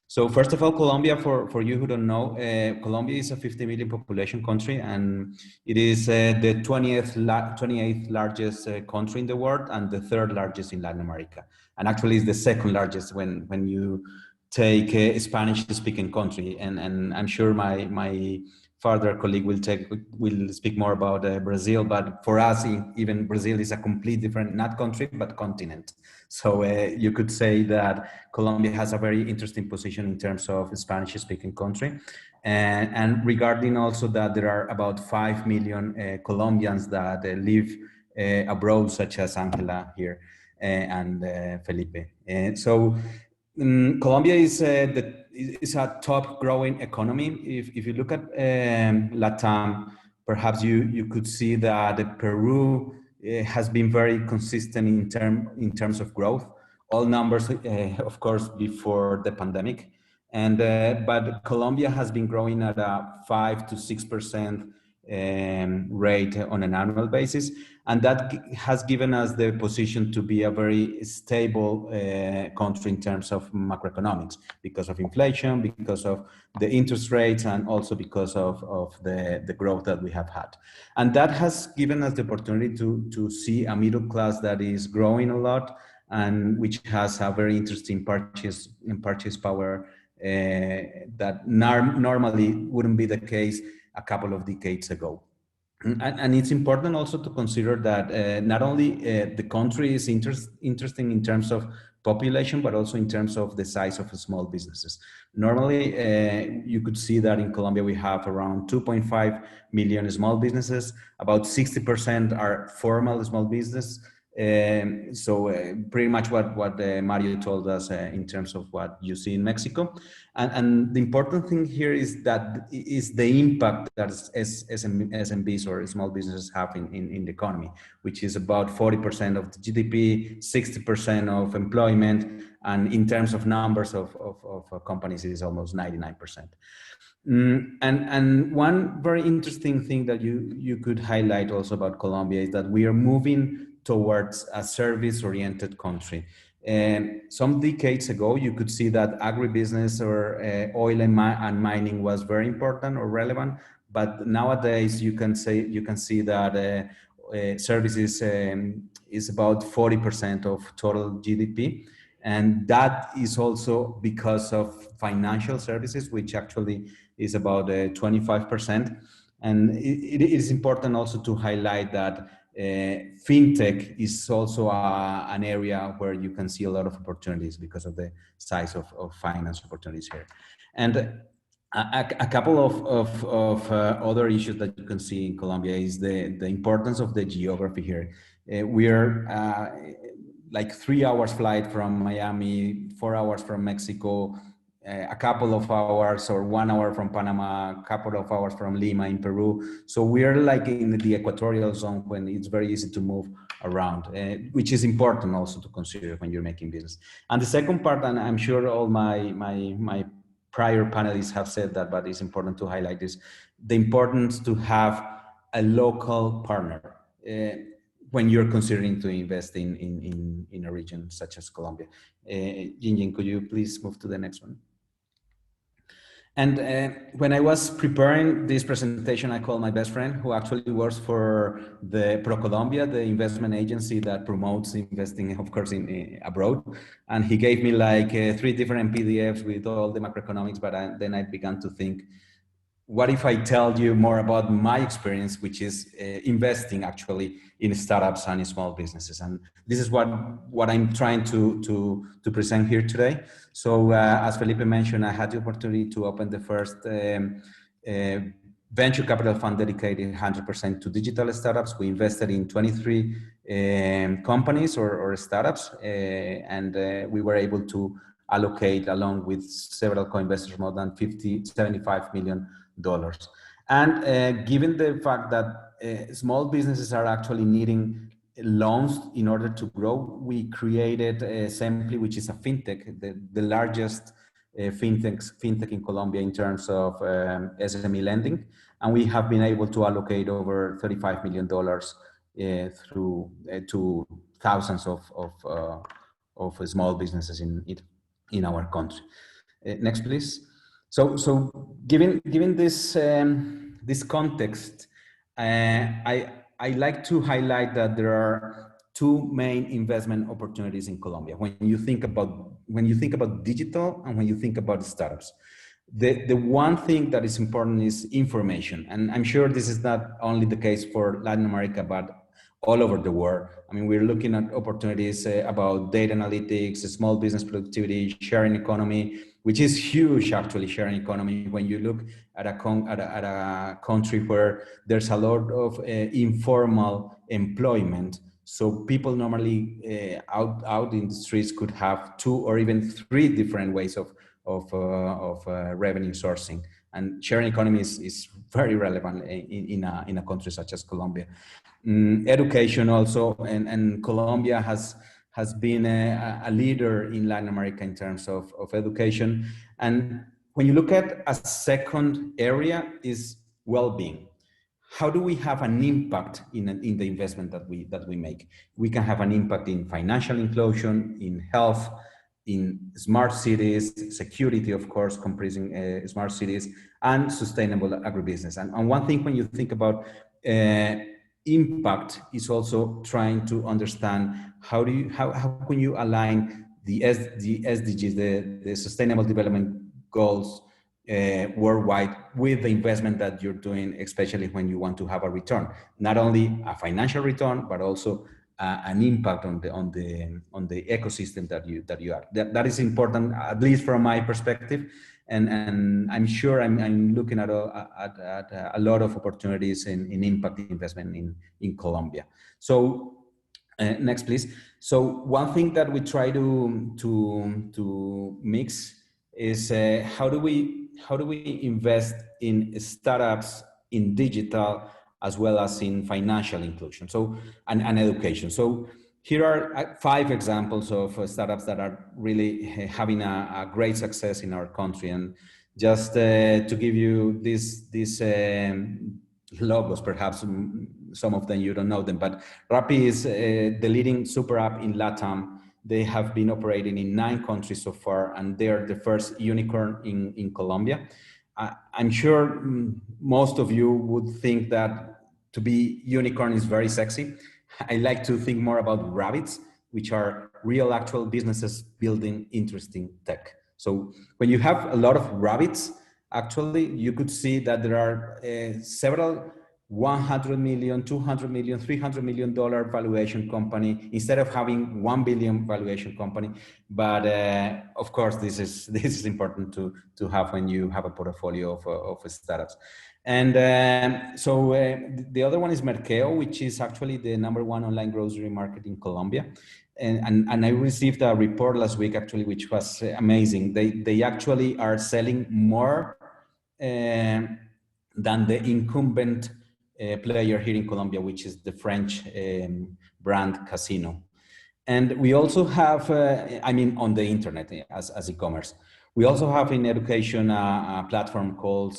So first of all, Colombia, for you who don't know, Colombia is a 50 million population country, and it is the 28th largest country in the world and the 3rd largest in Latin America. And actually is the 2nd largest when you take a Spanish-speaking country. And I'm sure my further colleague will speak more about Brazil, but for us, even Brazil is a complete different, not country, but continent. So you could say that Colombia has a very interesting position in terms of Spanish-speaking country. And regarding also that there are about 5 million Colombians that live abroad, such as Angela here and Felipe. Colombia is a top growing economy. If you look at LATAM, perhaps you could see that Peru has been very consistent in terms of growth. All numbers, of course, before the pandemic, but Colombia has been growing at a 5 to 6% rate on an annual basis. And that has given us the position to be a very stable country in terms of macroeconomics, because of inflation, because of the interest rates, and also because of the growth that we have had. And that has given us the opportunity to see a middle class that is growing a lot, and which has a very interesting purchase power that normally wouldn't be the case a couple of decades ago. And it's important also to consider that not only the country is interesting in terms of population, but also in terms of the size of small businesses. Normally, you could see that in Colombia, we have around 2.5 million small businesses. About 60% are formal small business. Pretty much what Mario told us in terms of what you see in Mexico. And the important thing here is that is the impact that SMBs or small businesses have in the economy, which is about 40% of the GDP, 60% of employment, and in terms of numbers of companies, it is almost 99%. And one very interesting thing that you could highlight also about Colombia is that we are moving towards a service-oriented country. Some decades ago, you could see that agribusiness or oil and mining was very important or relevant, but nowadays you can see that services is about 40% of total GDP. And that is also because of financial services, which actually is about 25%. And it is important also to highlight that fintech is also an area where you can see a lot of opportunities because of the size of finance opportunities here. And a couple of other issues that you can see in Colombia is the importance of the geography here. We are like 3 hours flight from Miami, 4 hours from Mexico, a couple of hours or 1 hour from Panama, a couple of hours from Lima in Peru. So we are like in the equatorial zone when it's very easy to move around, which is important also to consider when you're making business. And the second part, and I'm sure all my prior panelists have said that, but it's important to highlight this, the importance to have a local partner when you're considering to invest in a region such as Colombia. Jinjin, could you please move to the next one? And when I was preparing this presentation, I called my best friend, who actually works for the ProColombia, the investment agency that promotes investing, of course, in abroad. And he gave me like 3 different PDFs with all the macroeconomics, but then I began to think, what if I tell you more about my experience, which is investing actually in startups and in small businesses? And this is what I'm trying to present here today. So as Felipe mentioned, I had the opportunity to open the first venture capital fund dedicated 100% to digital startups. We invested in 23 companies or startups, and we were able to allocate, along with several co-investors, more than $75 million. And given the fact that small businesses are actually needing loans in order to grow, we created Simply, which is a fintech, the largest fintech in Colombia in terms of SME lending. And we have been able to allocate over $35 million through to thousands of small businesses in our country. Next, please. So given this this context, I like to highlight that there are 2 main investment opportunities in Colombia when you think about digital and when you think about startups. The one thing that is important is information, and I'm sure this is not only the case for Latin America, but all over the world. I mean, we're looking at opportunities about data analytics, small business productivity, sharing economy, which is huge, actually, sharing economy. When you look at a country where there's a lot of informal employment, so people normally out in the streets could have 2 or even 3 different ways of revenue sourcing. And sharing economy is very relevant in a country such as Colombia. Education also, and Colombia has been a leader in Latin America in terms of education. And when you look at a second area is well-being. how do we have an impact in the investment that we make? We can have an impact in financial inclusion, in health, in smart cities, security, of course, comprising smart cities, and sustainable agribusiness. And one thing when you think about impact is also trying to understand how can you align the SDGs, the Sustainable Development Goals worldwide with the investment that you're doing, especially when you want to have a return, not only a financial return, but also an impact on the ecosystem that you are. That is important, at least from my perspective, and I'm sure I'm looking at a lot of opportunities in impact investment in Colombia. So next, please. So one thing that we try to mix is how do we invest in startups in digital as well as in financial inclusion, so and education. So here are 5 examples of startups that are really having a great success in our country. And just to give you these logos, perhaps some of them you don't know them, but Rappi is the leading super app in LATAM. They have been operating in 9 countries so far, and they're the first unicorn in Colombia. I'm sure most of you would think that to be unicorn is very sexy. I like to think more about rabbits, which are real actual businesses building interesting tech. So when you have a lot of rabbits, actually, you could see that there are several $100 million, $200 million, $300 million valuation company instead of having $1 billion valuation company. But of course, this is important to have when you have a portfolio of startups. And so the other one is Merceo, which is actually the #1 online grocery market in Colombia. And I received a report last week, actually, which was amazing. They actually are selling more than the incumbent player here in Colombia, which is the French brand Casino. And we also have, on the internet as e-commerce. We also have in education a platform called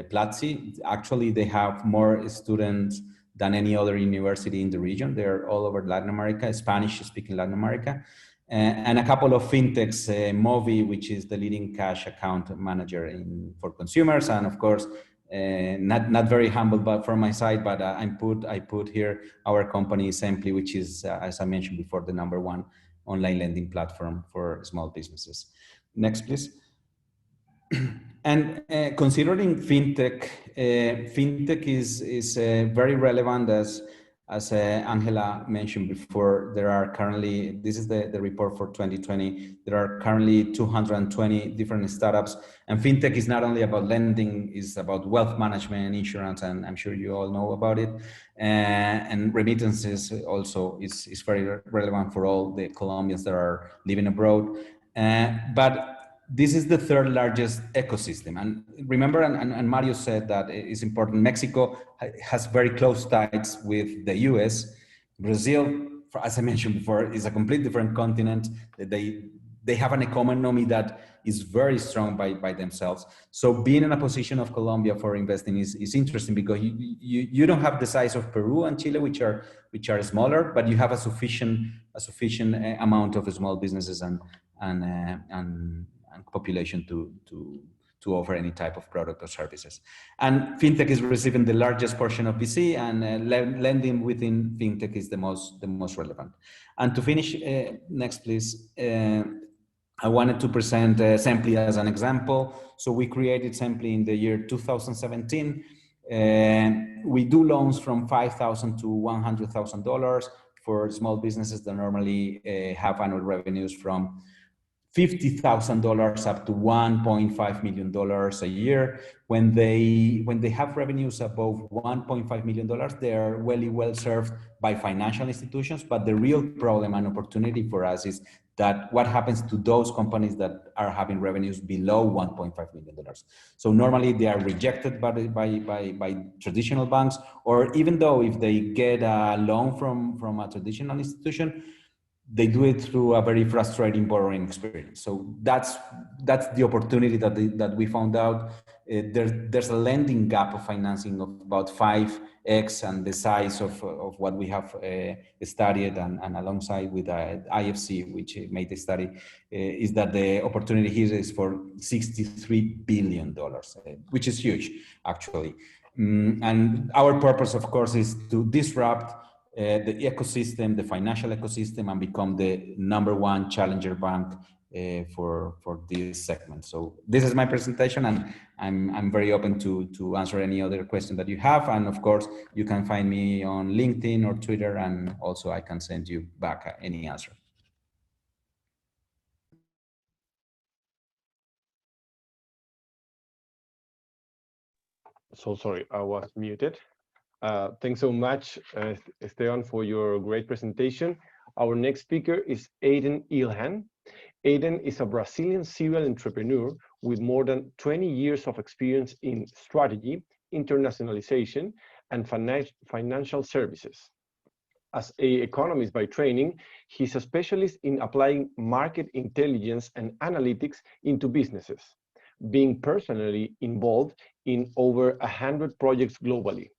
Platzi. Actually, they have more students than any other university in the region. They're all over Latin America, Spanish-speaking Latin America. And a couple of fintechs, Movi, which is the leading cash account manager for consumers, and of course, not very humble, but from my side, but I put here our company Simply, which is, as I mentioned before, the #1 online lending platform for small businesses. Next, please. And considering fintech, fintech is very relevant as Angela mentioned before. There are currently, this is the report for 2020, there are currently 220 different startups. And fintech is not only about lending, it's about wealth management, insurance, and I'm sure you all know about it. And remittances also is very relevant for all the Colombians that are living abroad. But this is the 3rd largest ecosystem. And remember, and Mario said that it's important, Mexico has very close ties with the US. Brazil, as I mentioned before, is a completely different continent. They have an economy that is very strong by themselves. So being in a position of Colombia for investing is interesting, because you don't have the size of Peru and Chile, which are smaller, but you have a sufficient amount of small businesses and population to offer any type of product or services. And fintech is receiving the largest portion of VC, and lending within fintech is the most relevant. And to finish, next please, I wanted to present Simply as an example. So we created Simply in the year 2017. We do loans from $5,000 to $100,000 for small businesses that normally have annual revenues from $50,000 up to $1.5 million a year. When they have revenues above $1.5 million, they are well served by financial institutions. But the real problem and opportunity for us is that what happens to those companies that are having revenues below $1.5 million. So normally they are rejected by traditional banks, or even though if they get a loan from a traditional institution, they do it through a very frustrating borrowing experience. So that's the opportunity that we found out there's a lending gap of financing of about 5x and the size of what we have studied and alongside with IFC, which made the study, is that the opportunity here is for $63 billion, which is huge, actually. And our purpose, of course, is to disrupt the ecosystem, the financial ecosystem, and become the #1 challenger bank for this segment. So this is my presentation, and I'm very open to answer any other question that you have. And of course, you can find me on LinkedIn or Twitter, and also I can send you back any answer. So sorry, I was muted. Thanks so much, Esteban, for your great presentation. Our next speaker is Aiden Ilhan. Aiden is a Brazilian serial entrepreneur with more than 20 years of experience in strategy, internationalization, and financial services. As an economist by training, he's a specialist in applying market intelligence and analytics into businesses, being personally involved in over 100 projects globally.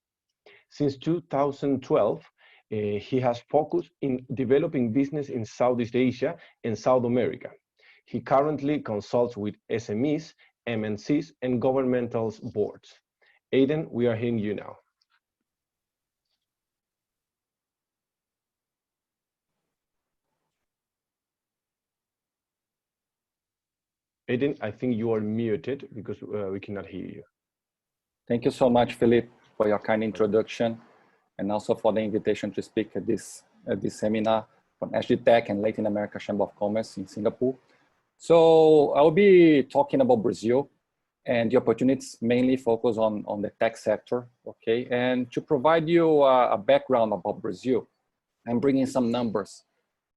Since 2012, he has focused in developing business in Southeast Asia and South America. He currently consults with SMEs, MNCs, and governmental boards. Aiden, we are hearing you now. Aiden, I think you are muted because we cannot hear you. Thank you so much, Philip, for your kind introduction, and also for the invitation to speak at this seminar from Agritech and Latin America Chamber of Commerce in Singapore. So I'll be talking about Brazil, and the opportunities mainly focus on the tech sector, okay? And to provide you a background about Brazil, I'm bringing some numbers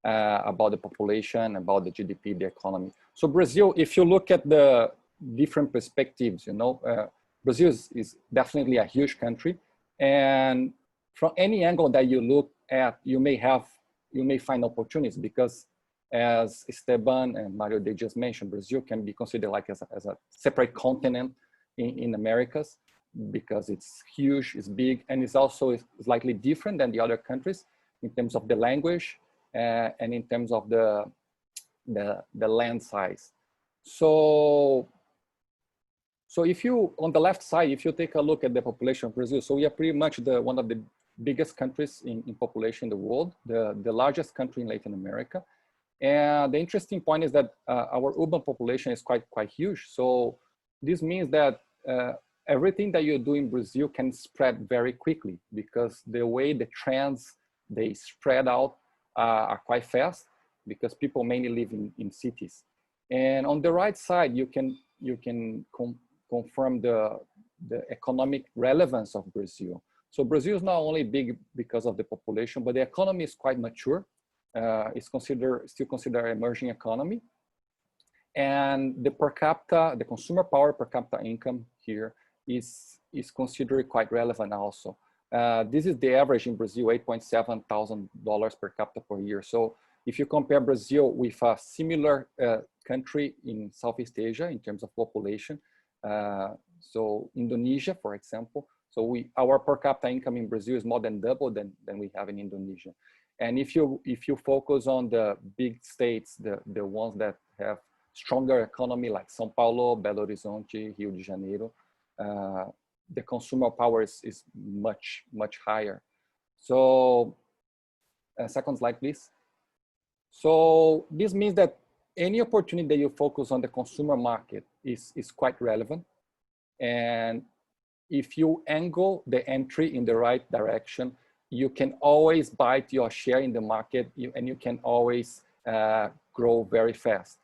about the population, about the GDP, the economy. So Brazil, if you look at the different perspectives, you know, Brazil is definitely a huge country, and from any angle that you look at, you may find opportunities, because as Esteban and Mario, they just mentioned, Brazil can be considered like as a separate continent in Americas, because it's huge, it's big, and it's also slightly different than the other countries in terms of the language and in terms of the land size. So if you, on the left side, if you take a look at the population of Brazil, so we are pretty much one of the biggest countries in population in the world, the largest country in Latin America. And the interesting point is that our urban population is quite huge. So this means that everything that you do in Brazil can spread very quickly, because the way the trends, they spread out are quite fast, because people mainly live in cities. And on the right side, you can confirm the economic relevance of Brazil. So Brazil is not only big because of the population, but the economy is quite mature. It's still considered an emerging economy. And the per capita, the consumer power per capita income here is considered quite relevant also. This is the average in Brazil, $8.7 thousand per capita per year. So if you compare Brazil with a similar country in Southeast Asia in terms of population, so Indonesia, for example, so our per capita income in Brazil is more than double than we have in Indonesia. And if you focus on the big states, the ones that have stronger economy, like São Paulo, Belo Horizonte, Rio de Janeiro, the consumer power is much higher. So second slide, please. So this means that any opportunity that you focus on the consumer market is quite relevant. And if you angle the entry in the right direction, you can always bite your share in the market, and you can always grow very fast.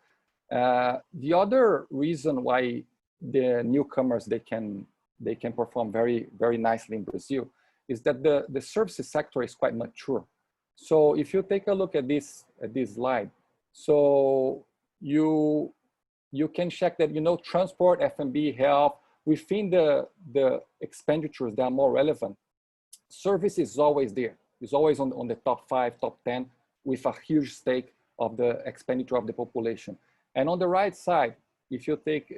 The other reason why the newcomers, they can perform very nicely in Brazil is that the services sector is quite mature. So if you take a look at this slide, so you can check that, you know, transport, F&B, health, within the expenditures that are more relevant, service is always there. It's always on the top 5, top 10, with a huge stake of the expenditure of the population. And on the right side, if you take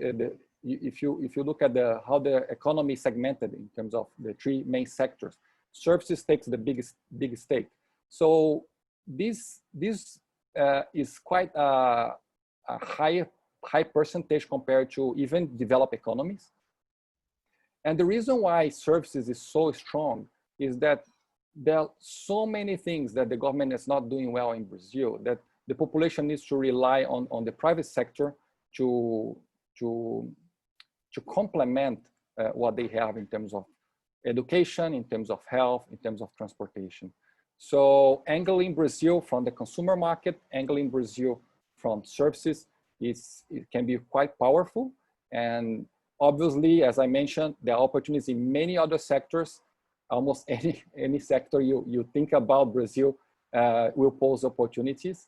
if you look at how the economy is segmented in terms of the three main sectors, services takes the biggest stake. So this is quite a high percentage compared to even developed economies. And the reason why services is so strong is that there are so many things that the government is not doing well in Brazil that the population needs to rely on the private sector to complement what they have in terms of education, in terms of health, in terms of transportation. So angling Brazil from the consumer market, angling Brazil from services, it can be quite powerful. And obviously, as I mentioned, there are opportunities in many other sectors. Almost any sector you think about Brazil will pose opportunities.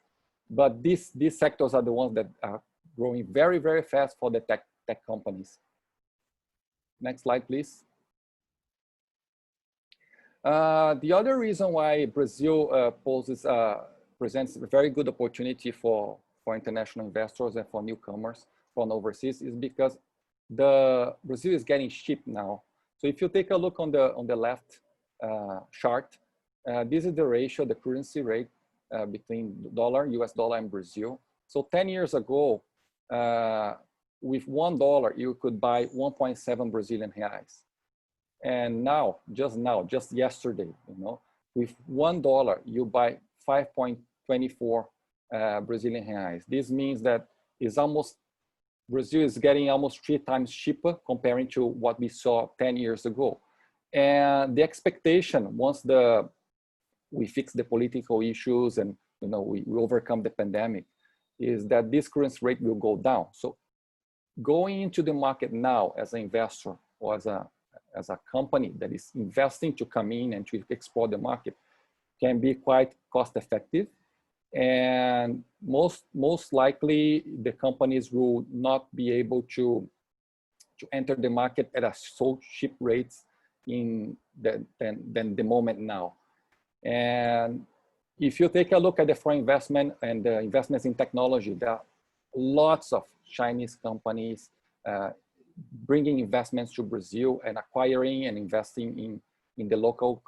But these sectors are the ones that are growing very, very fast for the tech companies. Next slide, please. The other reason why Brazil presents a very good opportunity for international investors and for newcomers from overseas is because Brazil is getting cheap now. So if you take a look on the left chart, this is the ratio, the currency rate between US dollar and Brazil. So 10 years ago, with $1, you could buy 1.7 Brazilian reais. And now, just yesterday, with $1, you buy 5.24 Brazilian reais. This means that Brazil is getting almost 3 times cheaper comparing to what we saw 10 years ago. And the expectation, once we fix the political issues and we overcome the pandemic, is that this currency rate will go down. So going into the market now as an investor or as a company that is investing to come in and to explore the market can be quite cost effective. And most likely the companies will not be able to enter the market at a so cheap rates than the moment now. And if you take a look at the foreign investment and the investments in technology, there are lots of Chinese companies bringing investments to Brazil and acquiring and investing in the local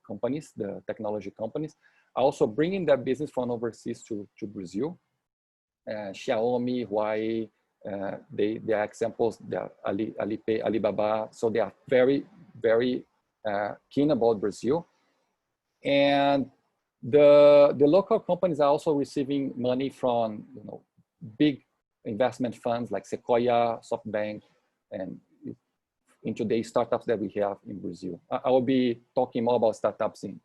companies, the technology companies, also bringing their business from overseas to Brazil. Xiaomi, Huawei, they are examples, they are Alipay, Alibaba, so they are very, very keen about Brazil. And the local companies are also receiving money from big investment funds like Sequoia, SoftBank, and in today's startups that we have in Brazil. I will be talking more about startups in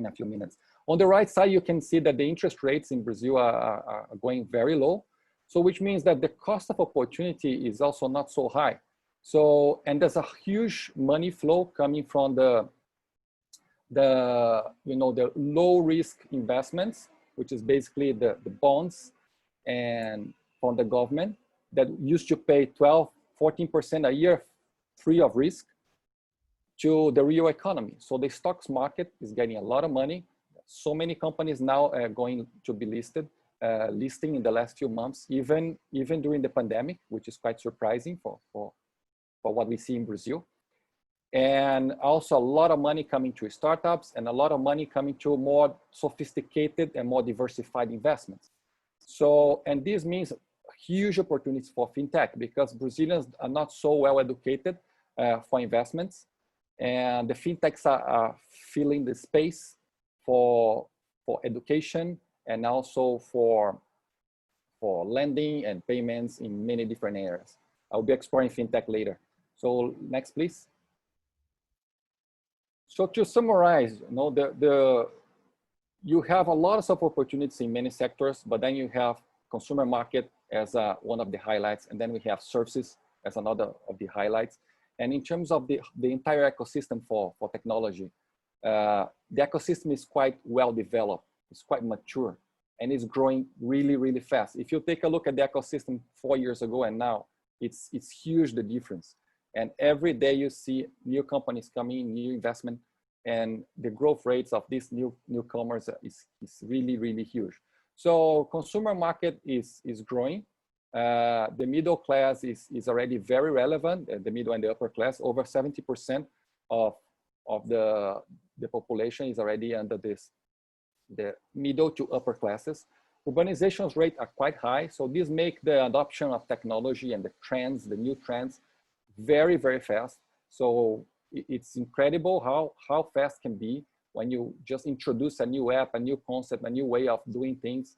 a few minutes. On the right side, you can see that the interest rates in Brazil are going very low. So which means that the cost of opportunity is also not so high. So, and there's a huge money flow coming from the low risk investments, which is basically the bonds and from the government that used to pay 12–14% a year free of risk to the real economy. So the stocks market is getting a lot of money. So many companies now are going to be listing in the last few months, even during the pandemic, which is quite surprising for what we see in Brazil. And also a lot of money coming to startups and a lot of money coming to more sophisticated and more diversified investments. So, and this means huge opportunities for fintech because Brazilians are not so well educated for investments, and the fintechs are filling the space for education and also for lending and payments in many different areas. I'll be exploring fintech later. So next, please. So to summarize, you have a lot of opportunities in many sectors, but then you have consumer market as one of the highlights, and then we have services as another of the highlights. And in terms of the entire ecosystem for technology, the ecosystem is quite well developed, it's quite mature, and it's growing really, really fast. If you take a look at the ecosystem 4 years ago and now, it's huge, the difference. And every day you see new companies coming in, new investment, and the growth rates of these newcomers is really, really huge. So consumer market is growing, The middle class is already very relevant, the middle and the upper class. Over 70% of the population is already under the middle to upper classes. Urbanization's rate are quite high, so these make the adoption of technology and the trends, the new trends, very, very fast. So it's incredible how fast can be when you just introduce a new app, a new concept, a new way of doing things.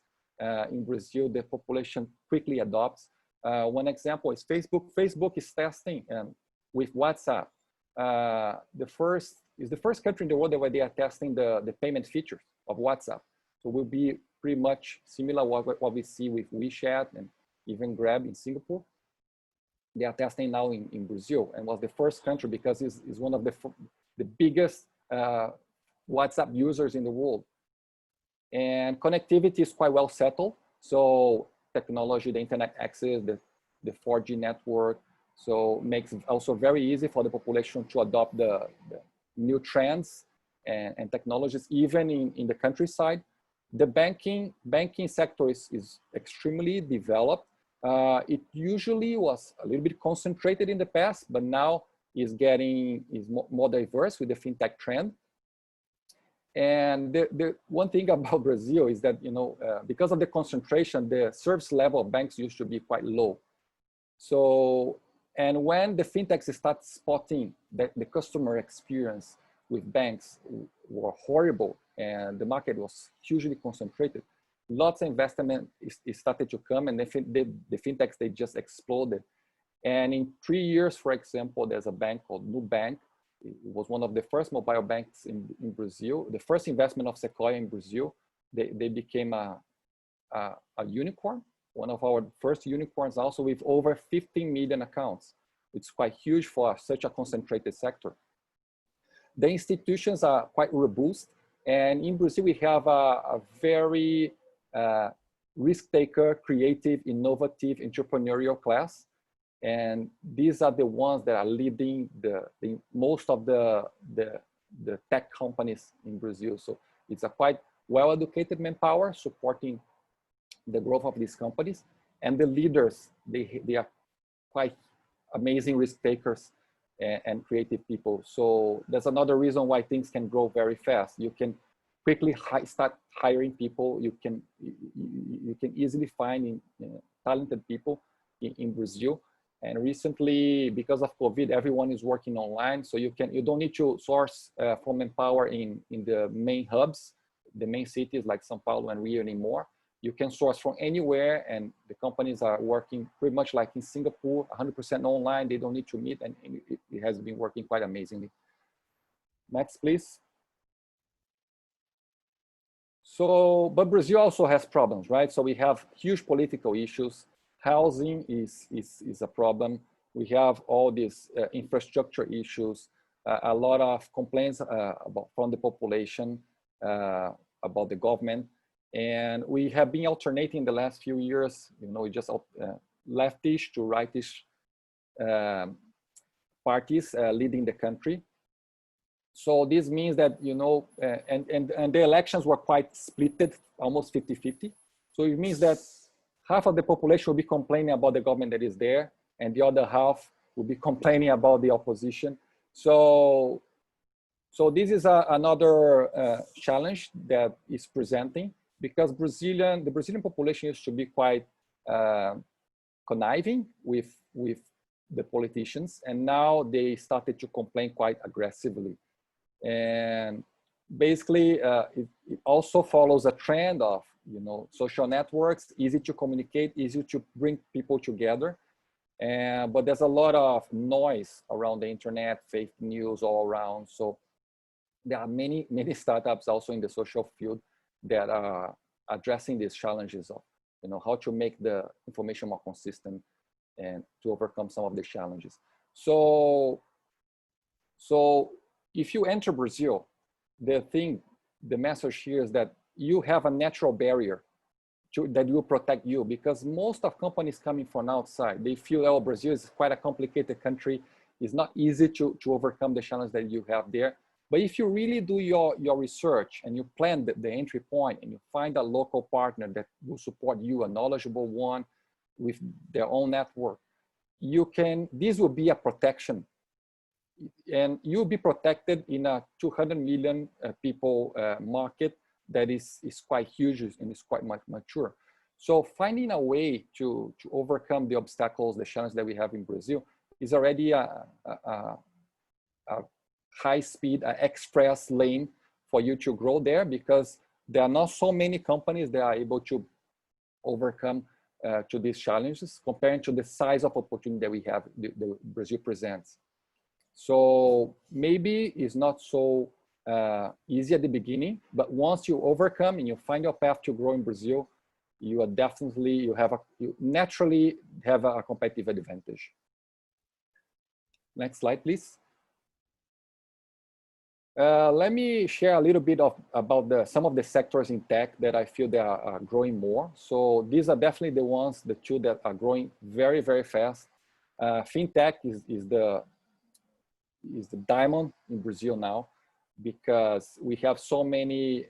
In Brazil, the population quickly adopts. One example is Facebook. Facebook is testing with WhatsApp. The first country in the world where they are testing the payment features of WhatsApp. So we'll be pretty much similar what we see with WeChat and even Grab in Singapore. They are testing now in Brazil, and was the first country because it's one of the biggest WhatsApp users in the world. And connectivity is quite well settled. So technology, the internet access, the 4G network, so makes it also very easy for the population to adopt the new trends and technologies, even in the countryside. The banking sector is extremely developed. It usually was a little bit concentrated in the past, but now is more diverse with the fintech trend. And the one thing about Brazil is that, because of the concentration, the service level of banks used to be quite low. So, and when the fintechs start spotting that the customer experience with banks were horrible and the market was hugely concentrated, lots of investment is started to come, and the fintechs, they just exploded. And in 3 years, for example, there's a bank called Nubank. It was one of the first mobile banks in Brazil. The first investment of Sequoia in Brazil. They became a unicorn, one of our first unicorns, also with over 15 million accounts. It's quite huge for such a concentrated sector. The institutions are quite robust. And in Brazil, we have a very risk-taker, creative, innovative, entrepreneurial class. And these are the ones that are leading most of the tech companies in Brazil. So it's a quite well-educated manpower supporting the growth of these companies. And the leaders, they are quite amazing risk takers and creative people. So that's another reason why things can grow very fast. You can quickly start hiring people. You can easily find talented people in Brazil. And recently, because of COVID, everyone is working online. So you don't need to source from manpower in the main hubs, the main cities like São Paulo and Rio anymore. You can source from anywhere, and the companies are working pretty much like in Singapore, 100% online. They don't need to meet, and it has been working quite amazingly. Next, please. So, but Brazil also has problems, right? So we have huge political issues. Housing is a problem. We have all these infrastructure issues, a lot of complaints from the population about the government. And we have been alternating the last few years, just leftish to rightish parties leading the country. So this means that, and the elections were quite splitted, almost 50-50. So it means that half of the population will be complaining about the government that is there, and the other half will be complaining about the opposition. So this is another challenge that is presenting, because the Brazilian population used to be quite conniving with the politicians, and now they started to complain quite aggressively. And basically, it also follows a trend of social networks, easy to communicate, easy to bring people together. But there's a lot of noise around the internet, fake news all around. So there are many startups also in the social field that are addressing these challenges of, how to make the information more consistent and to overcome some of the challenges. So if you enter Brazil, the message here is that you have a natural barrier that will protect you, because most of companies coming from outside, they feel, oh, Brazil is quite a complicated country. It's not easy to overcome the challenge that you have there. But if you really do your research and you plan the entry point and you find a local partner that will support you, a knowledgeable one with their own network, this will be a protection, and you'll be protected in a 200 million people market that is quite huge and is quite mature. So finding a way to overcome the obstacles, the challenge that we have in Brazil is already a high-speed express lane for you to grow there, because there are not so many companies that are able to overcome to these challenges comparing to the size of opportunity that we have, that Brazil presents. So maybe it's not so easy at the beginning, but once you overcome and you find your path to grow in Brazil, you naturally have a competitive advantage. Next slide, please. Let me share a little bit about some of the sectors in tech that I feel they are growing more. So these are definitely the two that are growing very, very fast. Fintech is the diamond in Brazil now, because we have so many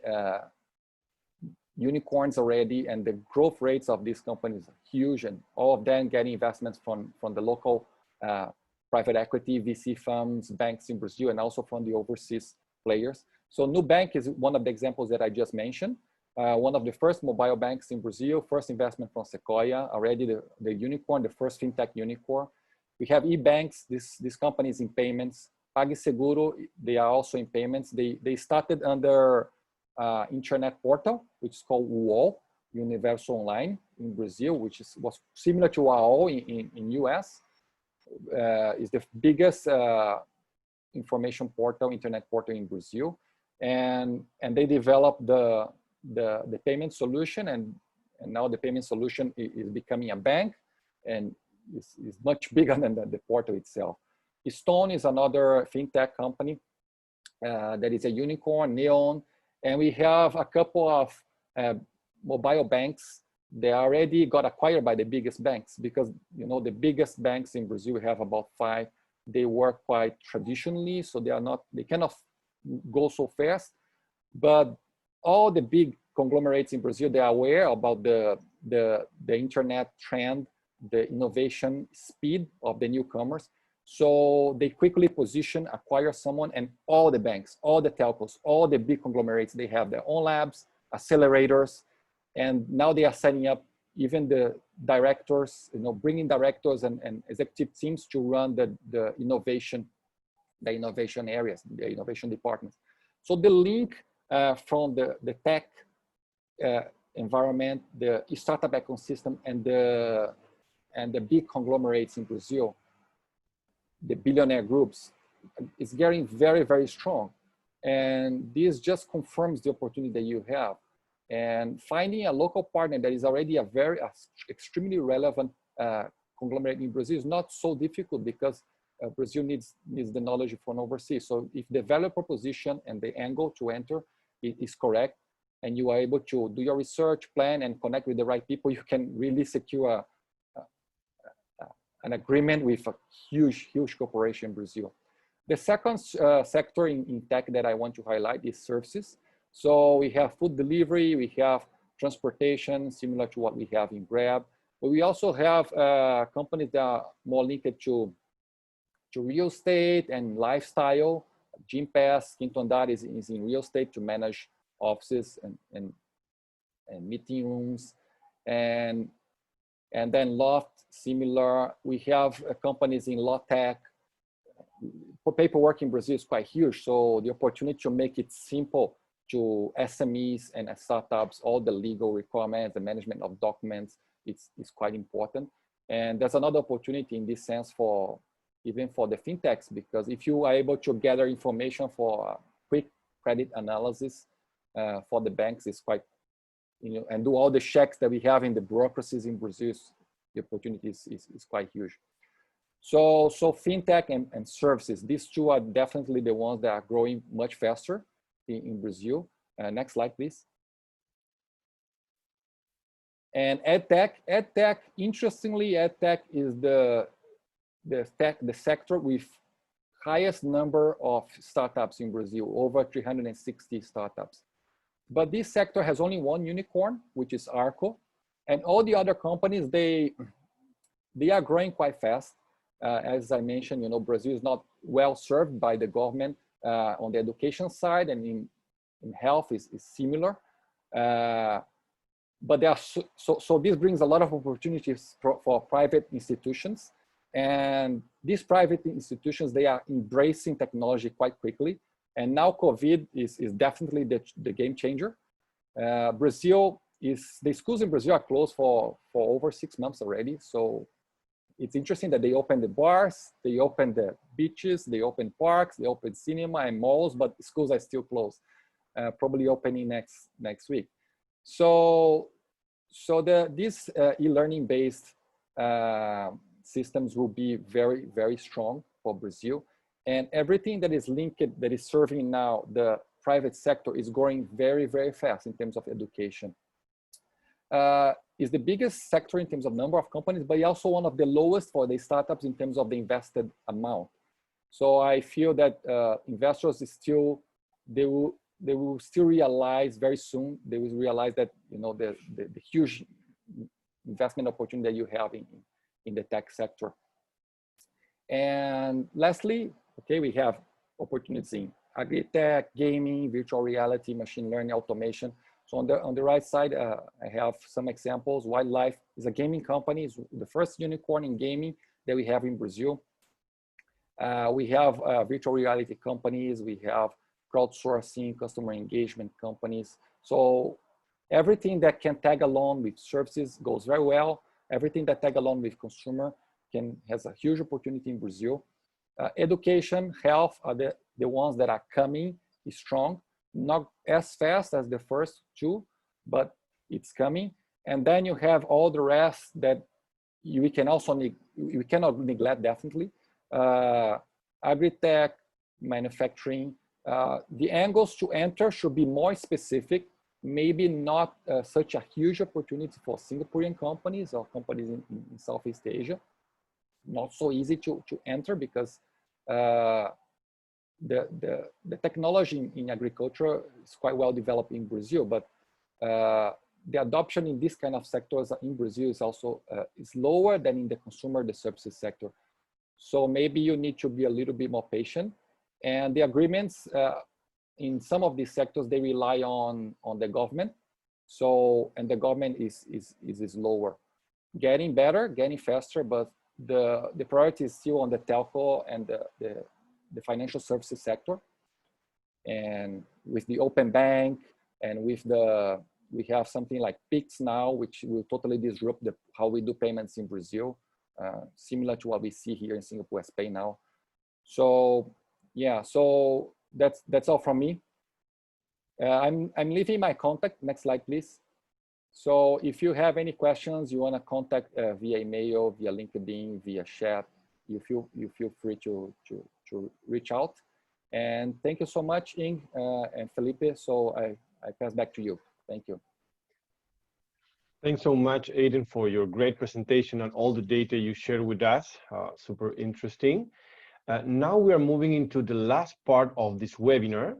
unicorns already, and the growth rates of these companies are huge, and all of them getting investments from the local private equity, VC firms, banks in Brazil, and also from the overseas players. So Nubank is one of the examples that I just mentioned. One of the first mobile banks in Brazil, first investment from Sequoia, already the unicorn, the first fintech unicorn. We have e-banks, this company is in payments. PagSeguro, they are also in payments. They started under internet portal, which is called UOL, Universo Online in Brazil, which was similar to AOL in US. Is the biggest information portal, internet portal in Brazil, and they developed the payment solution, and now the payment solution is becoming a bank, and is much bigger than the portal itself. Stone is another fintech company that is a unicorn, Neon, and we have a couple of mobile banks. They already got acquired by the biggest banks, because the biggest banks in Brazil, we have about 5. They work quite traditionally, so they cannot go so fast. But all the big conglomerates in Brazil, they are aware about the internet trend, the innovation speed of the newcomers. So they quickly acquire someone, and all the banks, all the telcos, all the big conglomerates, they have their own labs, accelerators. And now they are setting up even the directors, bringing directors and executive teams to run the innovation areas, the innovation departments. So the link from the tech environment, the startup ecosystem, and the big conglomerates in Brazil, the billionaire groups, is getting very, very strong. And this just confirms the opportunity that you have. And finding a local partner that is already a extremely relevant conglomerate in Brazil is not so difficult, because Brazil needs the knowledge from overseas. So if the value proposition and the angle to enter is correct, and you are able to do your research, plan, and connect with the right people, you can really secure an agreement with a huge, huge corporation in Brazil. The second sector in tech that I want to highlight is services. So we have food delivery, we have transportation, similar to what we have in Grab. But we also have companies that are more linked to real estate and lifestyle. Gympass, Quinto Andar is in real estate to manage offices and meeting rooms. And then Loft, similar. We have companies in law tech. Paperwork in Brazil is quite huge, so the opportunity to make it simple to SMEs and startups, all the legal requirements, the management of documents, is quite important. And there's another opportunity in this sense even for the fintechs, because if you are able to gather information for quick credit analysis for the banks, is quite, and do all the checks that we have in the bureaucracies in Brazil, the opportunity is quite huge. So fintech and services, these two are definitely the ones that are growing much faster in Brazil. Next slide, please. And edtech, interestingly, edtech is the sector with highest number of startups in Brazil, over 360 startups. But this sector has only one unicorn, which is Arco, and all the other companies, they they are growing quite fast. As I mentioned, Brazil is not well served by the government on the education side, and in health is similar. But there are so this brings a lot of opportunities for private institutions, and these private institutions, they are embracing technology quite quickly. And now COVID is definitely the game changer. The schools in Brazil are closed for over 6 months already. So it's interesting that they open the bars, they open the beaches, they open parks, they open cinema and malls, but schools are still closed, probably opening next week. So these e-learning based systems will be very, very strong for Brazil. And everything that is linked, that is serving now the private sector, is growing very, very fast in terms of education. Is the biggest sector in terms of number of companies, but also one of the lowest for the startups in terms of the invested amount. So I feel that investors they will still realize very soon, they will realize that, the huge investment opportunity that you have in the tech sector. And lastly, okay, we have opportunities in Agritech, gaming, virtual reality, machine learning, automation. So on the right side, I have some examples. Wildlife is a gaming company. It's the first unicorn in gaming that we have in Brazil. We have virtual reality companies. We have crowdsourcing, customer engagement companies. So everything that can tag along with services goes very well. Everything that tag along with consumer has a huge opportunity in Brazil. Education, health are the ones that are coming strong, not as fast as the first two, but it's coming. And then you have all the rest that we cannot neglect, definitely. Agritech, manufacturing. The angles to enter should be more specific, maybe not such a huge opportunity for Singaporean companies or companies in Southeast Asia. Not so easy to enter because the technology in agriculture is quite well developed in Brazil, but the adoption in this kind of sectors in Brazil is also is lower than in the consumer, the services sector. So maybe you need to be a little bit more patient. And the agreements in some of these sectors, they rely on the government. So, and the government is lower. Getting better, getting faster, but the priority is still on the telco and the financial services sector. And with the open bank and with we have something like Pix now, which will totally disrupt how we do payments in Brazil, similar to what we see here in Singapore as Pay Now. So yeah, so that's all from me. I'm leaving my contact. Next slide, please. So if you have any questions, you want to contact via email, via LinkedIn, via chat, you feel free to reach out. And thank you so much, Ing and Felipe. So I pass back to you. Thank you. Thanks so much, Aiden, for your great presentation and all the data you shared with us. Super interesting. Now we are moving into the last part of this webinar,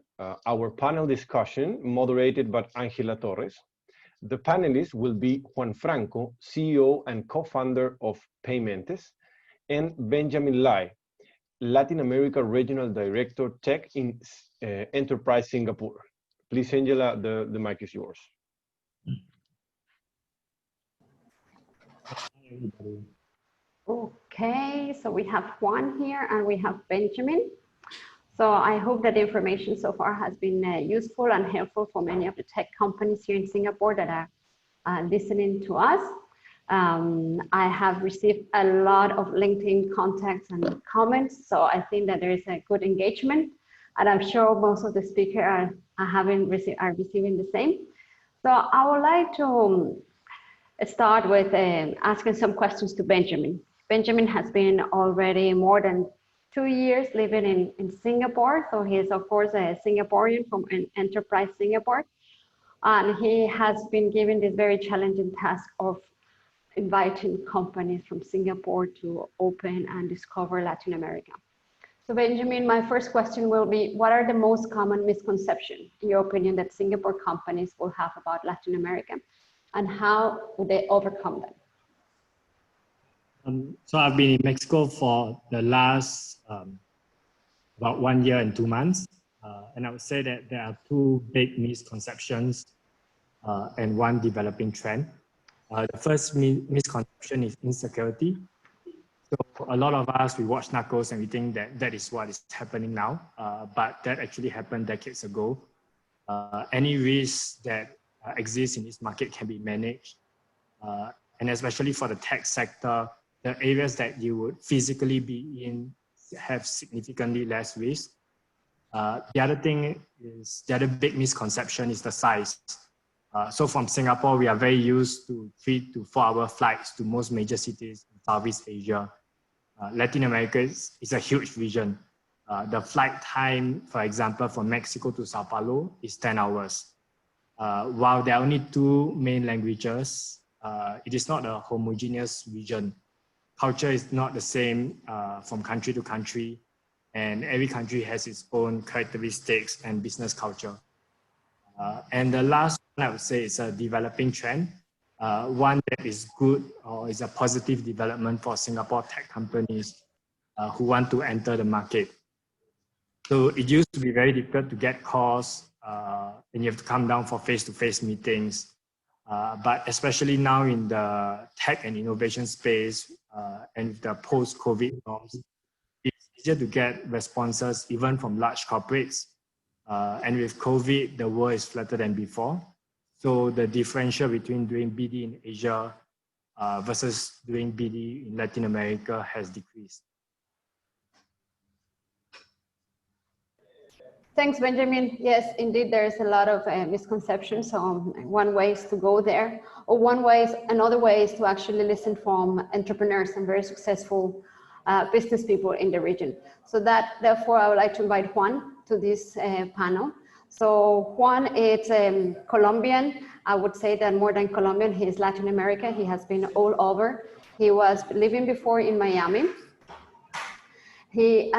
our panel discussion moderated by Ángela Torres. The panelists will be Juan Franco, CEO and co-founder of Paymentes, and Benjamin Lai, Latin America Regional Director Tech in Enterprise Singapore. Please, Ángela, the mic is yours. Okay, so we have Juan here and we have Benjamin. So I hope that the information so far has been useful and helpful for many of the tech companies here in Singapore that are listening to us. I have received a lot of LinkedIn contacts and comments, so I think that there is a good engagement, and I'm sure most of the speakers are receiving the same. So I would like to start with asking some questions to Benjamin. Benjamin has been already more than 2 years living in Singapore. So he is, of course, a Singaporean from Enterprise Singapore. And he has been given this very challenging task of inviting companies from Singapore to open and discover Latin America. So Benjamin, my first question will be, what are the most common misconceptions, in your opinion, that Singapore companies will have about Latin America? And how would they overcome them? So I've been in Mexico for the last about 1 year and 2 months. And I would say that there are two big misconceptions and one developing trend. The first misconception is insecurity. So a lot of us, we watch Narcos and we think that that is what is happening now, but that actually happened decades ago. Any risks that exist in this market can be managed. And especially for the tech sector, the areas that you would physically be in have significantly less risk. The other big misconception is the size. So from Singapore, we are very used to 3 to 4 hour flights to most major cities in Southeast Asia. Latin America is a huge region. The flight time, for example, from Mexico to Sao Paulo is 10 hours. While there are only 2 main languages, it is not a homogeneous region. Culture is not the same from country to country, and every country has its own characteristics and business culture. And the last one I would say is a developing trend, one that is good or is a positive development for Singapore tech companies who want to enter the market. So it used to be very difficult to get calls and you have to come down for face-to-face meetings. But especially now in the tech and innovation space and the post-COVID norms, it's easier to get responses even from large corporates. And with COVID, the world is flatter than before. So the differential between doing BD in Asia versus doing BD in Latin America has decreased. Thanks, Benjamin. Yes, indeed, there's a lot of misconceptions on one way is to go there, or another way is to actually listen from entrepreneurs and very successful business people in the region. So therefore, I would like to invite Juan to this panel. So Juan is Colombian. I would say that more than Colombian, he is Latin America. He has been all over. He was living before in Miami. He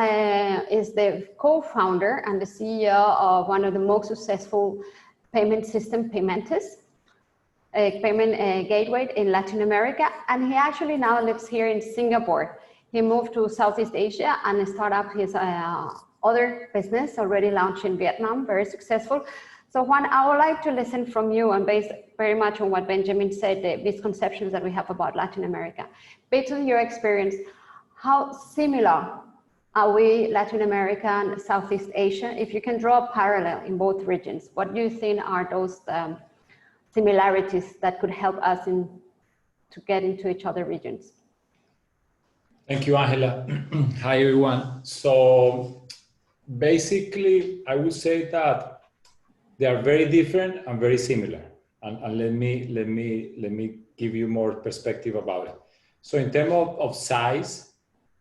is the co-founder and the CEO of one of the most successful payment system, Paymentes, a payment gateway in Latin America. And he actually now lives here in Singapore. He moved to Southeast Asia and started up his other business already launched in Vietnam, very successful. So Juan, I would like to listen from you and based very much on what Benjamin said, the misconceptions that we have about Latin America. Based on your experience, how similar are we, Latin America and Southeast Asia? If you can draw a parallel in both regions, what do you think are those similarities that could help us to get into each other regions? Thank you, Angela. Hi, everyone. So basically, I would say that they are very different and very similar. And let me give you more perspective about it. So in terms of size,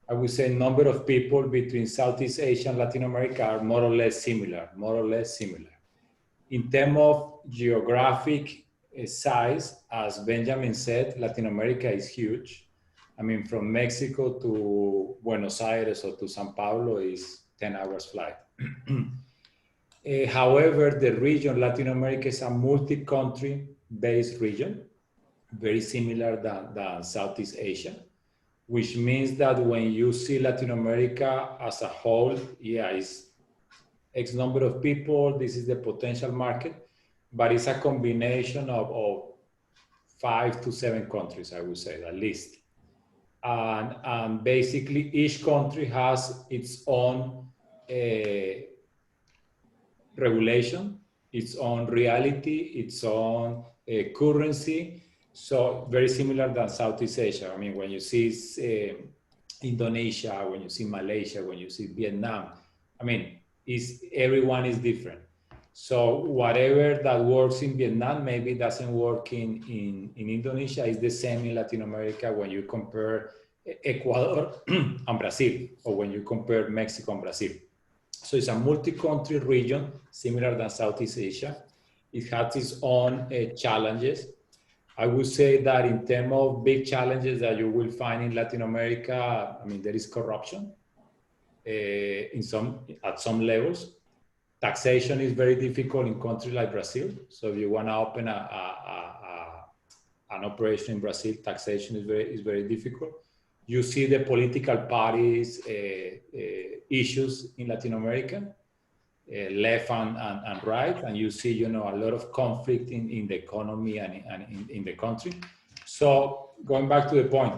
I would say number of people between Southeast Asia and Latin America are more or less similar. In terms of geographic size, as Benjamin said, Latin America is huge. I mean, from Mexico to Buenos Aires or to Sao Paulo is 10 hours flight. However, the region, Latin America, is a multi-country based region, very similar than Southeast Asia, which means that when you see Latin America as a whole, yeah, it's X number of people, this is the potential market, but it's a combination of 5 to 7 countries, I would say, at least. And basically each country has its own regulation, its own reality, its own currency. So very similar than Southeast Asia. I mean, when you see Indonesia, when you see Malaysia, when you see Vietnam, I mean, everyone is different. So whatever that works in Vietnam maybe doesn't work in Indonesia. It's the same in Latin America when you compare Ecuador and Brazil, or when you compare Mexico and Brazil. So it's a multi-country region, similar than Southeast Asia. It has its own challenges. I would say that in terms of big challenges that you will find in Latin America, I mean, there is corruption at some levels. Taxation is very difficult in countries like Brazil. So if you want to open an operation in Brazil, taxation is very difficult. You see the political parties issues in Latin America, left and right, and you see, you know, a lot of conflict in the economy and in the country. So going back to the point,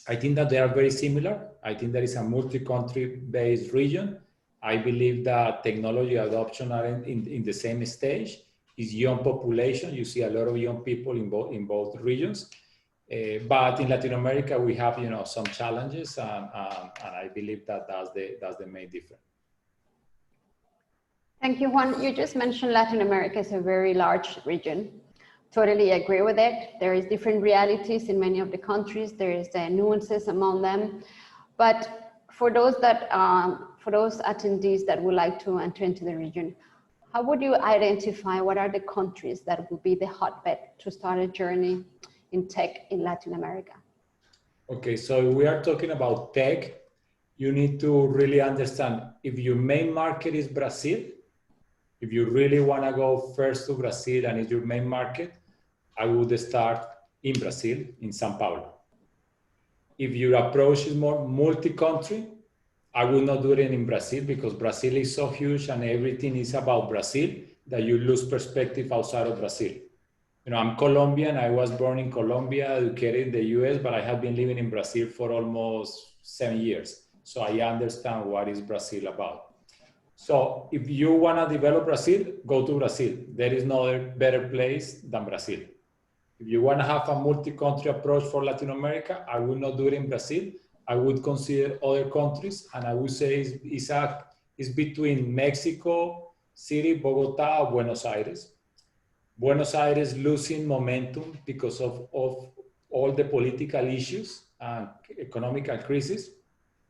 I think that they are very similar. I think there is a multi-country based region. I believe that technology adoption are in the same stage. Is young population. You see a lot of young people in both regions. But in Latin America, we have, you know, some challenges, and I believe that that's the main difference. Thank you, Juan. You just mentioned Latin America is a very large region. Totally agree with it. There is different realities in many of the countries. There is nuances among them. But for those attendees that would like to enter into the region, how would you identify what are the countries that would be the hotbed to start a journey in tech in Latin America? Okay, so we are talking about tech. You need to really understand if your main market is Brazil, if you really want to go first to Brazil and it's your main market, I would start in Brazil, in São Paulo. If your approach is more multi-country, I would not do it in Brazil because Brazil is so huge and everything is about Brazil that you lose perspective outside of Brazil. You know, I'm Colombian. I was born in Colombia, educated in the US, but I have been living in Brazil for almost 7 years. So I understand what is Brazil about. So if you want to develop Brazil, go to Brazil. There is no better place than Brazil. If you want to have a multi-country approach for Latin America, I would not do it in Brazil. I would consider other countries, and I would say it's between Mexico City, Bogota, or Buenos Aires. Buenos Aires losing momentum because of all the political issues and economical crisis.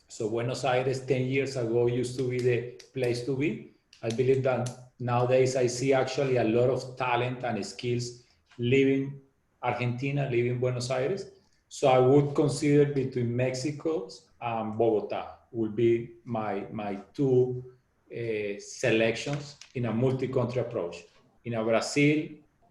So Buenos Aires 10 years ago used to be the place to be. I believe that nowadays I see actually a lot of talent and skills leaving Argentina, leaving Buenos Aires. So I would consider between Mexico and Bogota would be my two selections in a multi-country approach. In a Brazil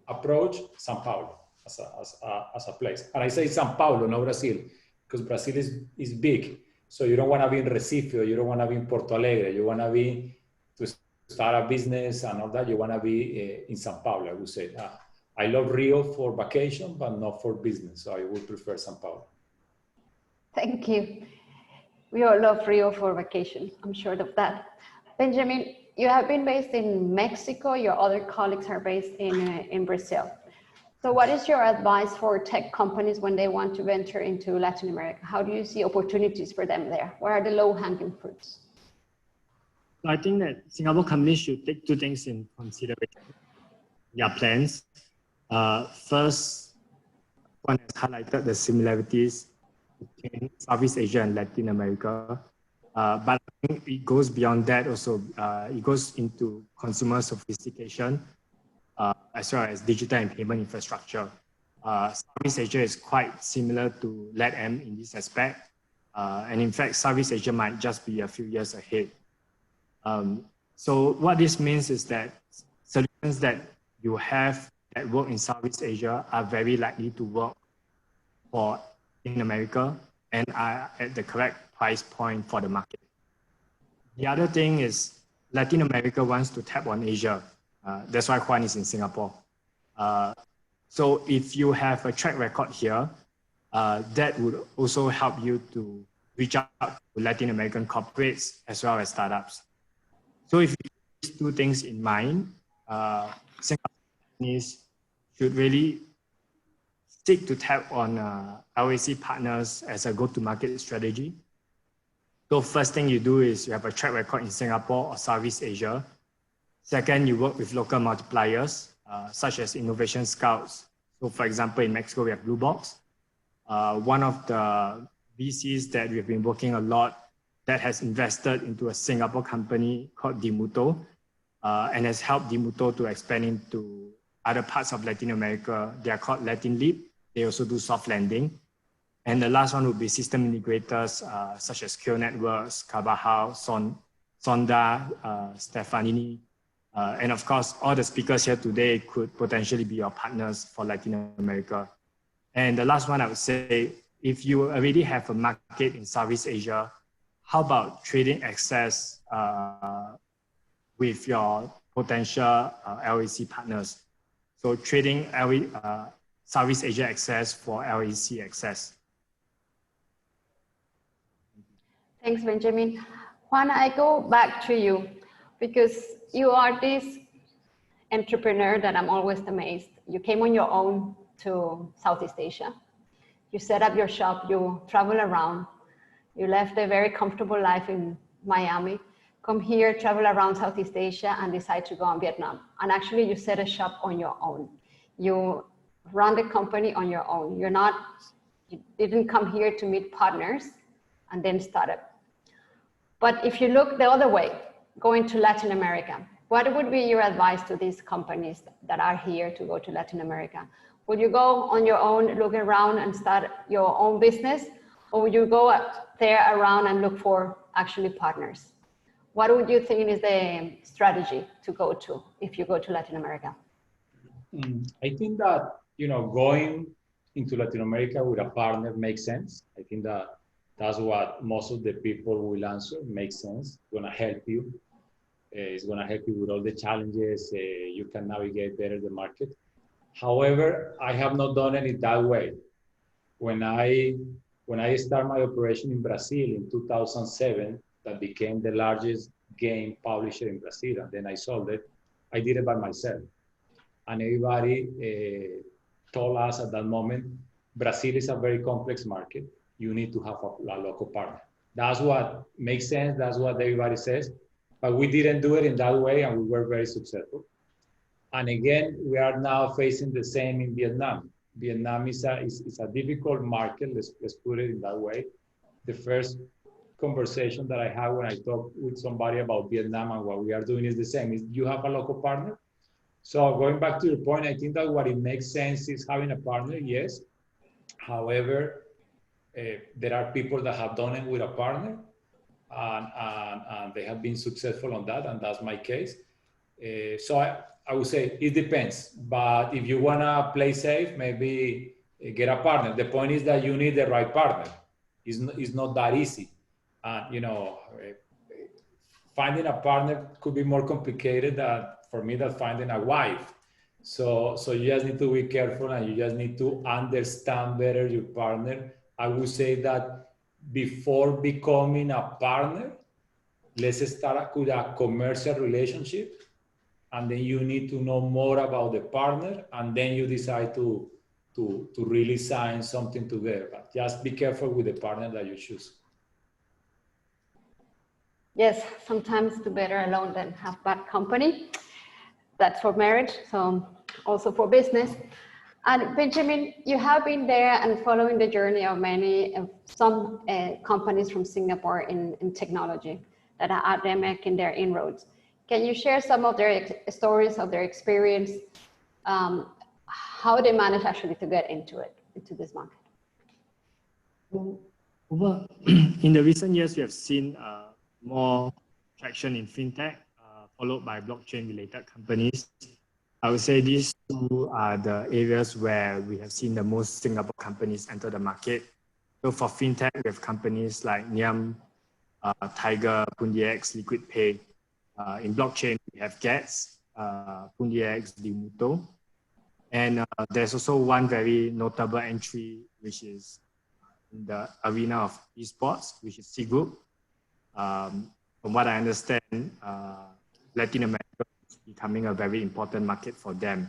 approach, São Paulo as a place. And I say São Paulo, not Brazil, because Brazil is big. So you don't want to be in Recife, or you don't want to be in Porto Alegre. You want to be to start a business and all that. You want to be in São Paulo, I would say. I love Rio for vacation, but not for business. So I would prefer São Paulo. Thank you. We all love Rio for vacation. I'm sure of that. Benjamin, you have been based in Mexico. Your other colleagues are based in Brazil. So what is your advice for tech companies when they want to venture into Latin America? How do you see opportunities for them there? What are the low-hanging fruits? I think that Singapore companies should take two things in consideration. Their plans. First, one has highlighted the similarities between Southeast Asia and Latin America. But I think it goes beyond that also. It goes into consumer sophistication, as well as digital and payment infrastructure. Southeast Asia is quite similar to LATAM in this aspect. And in fact, Southeast Asia might just be a few years ahead. So what this means is that solutions that you have that work in Southeast Asia are very likely to work in America and are at the correct price point for the market. The other thing is Latin America wants to tap on Asia. That's why Juan is in Singapore. So if you have a track record here, that would also help you to reach out to Latin American corporates as well as startups. So if you keep these two things in mind, Singapore companies should really seek to tap on LAC partners as a go-to-market strategy. So first thing you do is you have a track record in Singapore or Southeast Asia. Second, you work with local multipliers, such as innovation scouts. So for example, in Mexico, we have Blue Box. One of the VCs that we've been working a lot that has invested into a Singapore company called Dimuto and has helped Dimuto to expand into other parts of Latin America. They are called Latin Leap. They also do soft landing. And the last one would be system integrators such as Q Networks, Carvajal, Sonda, Stefanini. And of course, all the speakers here today could potentially be your partners for Latin America. And the last one I would say, if you already have a market in Southeast Asia, how about trading access with your potential LAC partners? So trading Southeast Asia access for LAC access. Thanks, Benjamin. Juan, I go back to you because you are this entrepreneur that I'm always amazed. You came on your own to Southeast Asia. You set up your shop, you travel around, you left a very comfortable life in Miami, come here, travel around Southeast Asia and decide to go on Vietnam. And actually you set a shop on your own. You run the company on your own. You didn't come here to meet partners and then start it. But if you look the other way, going to Latin America, what would be your advice to these companies that are here to go to Latin America? Would you go on your own, look around and start your own business? Or would you go there around and look for actually partners? What would you think is the strategy to go to if you go to Latin America? I think that, going into Latin America with a partner makes sense. I think that that's what most of the people will answer. Makes sense. It's going to help you. It's going to help you with all the challenges. You can navigate better the market. However, I have not done it that way. When I started my operation in Brazil in 2007, that became the largest game publisher in Brazil, and then I sold it, I did it by myself. And everybody told us at that moment, Brazil is a very complex market. You need to have a local partner. That's what makes sense. That's what everybody says. But we didn't do it in that way, and we were very successful. And again, we are now facing the same in Vietnam. Vietnam is a difficult market. Let's put it in that way. The first conversation that I had when I talk with somebody about Vietnam and what we are doing is the same. Is you have a local partner? So going back to your point, I think that what it makes sense is having a partner, yes. However, there are people that have done it with a partner and they have been successful on that, and that's my case. So I would say it depends, but if you want to play safe, maybe get a partner. The point is that you need the right partner. It's not that easy. Finding a partner could be more complicated for me than finding a wife. So you just need to be careful, and you just need to understand better your partner. I would say that before becoming a partner, let's start with a commercial relationship, and then you need to know more about the partner, and then you decide to really sign something together. But just be careful with the partner that you choose. Yes, sometimes it's better alone than have bad company. That's for marriage, so also for business. And Benjamin, you have been there and following the journey of some companies from Singapore in technology that are out there making their inroads. Can you share some of their stories of their experience, how they managed actually to get into this market? In the recent years, we have seen more traction in fintech, followed by blockchain-related companies. I would say these two are the areas where we have seen the most Singapore companies enter the market. So for fintech, we have companies like Niam, Tiger, PundiX, Liquid Pay. In blockchain, we have Gets, PundiX, Dimuto. And there's also one very notable entry, which is in the arena of esports, which is C Group. From what I understand, Latin America is becoming a very important market for them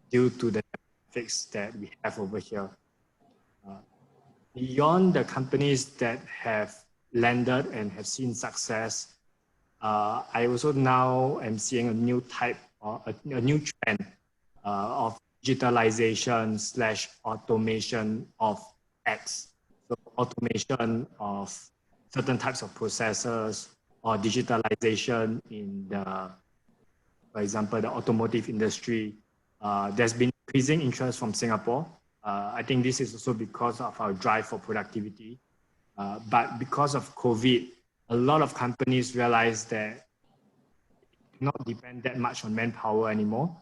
due to the demographics that we have over here. Beyond the companies that have landed and have seen success, I also now am seeing a new type or a new trend of digitalization / automation of X. So automation of certain types of processes or digitalization in for example, the automotive industry. There's been increasing interest from Singapore. I think this is also because of our drive for productivity. But because of COVID, a lot of companies realize that they not depend that much on manpower anymore,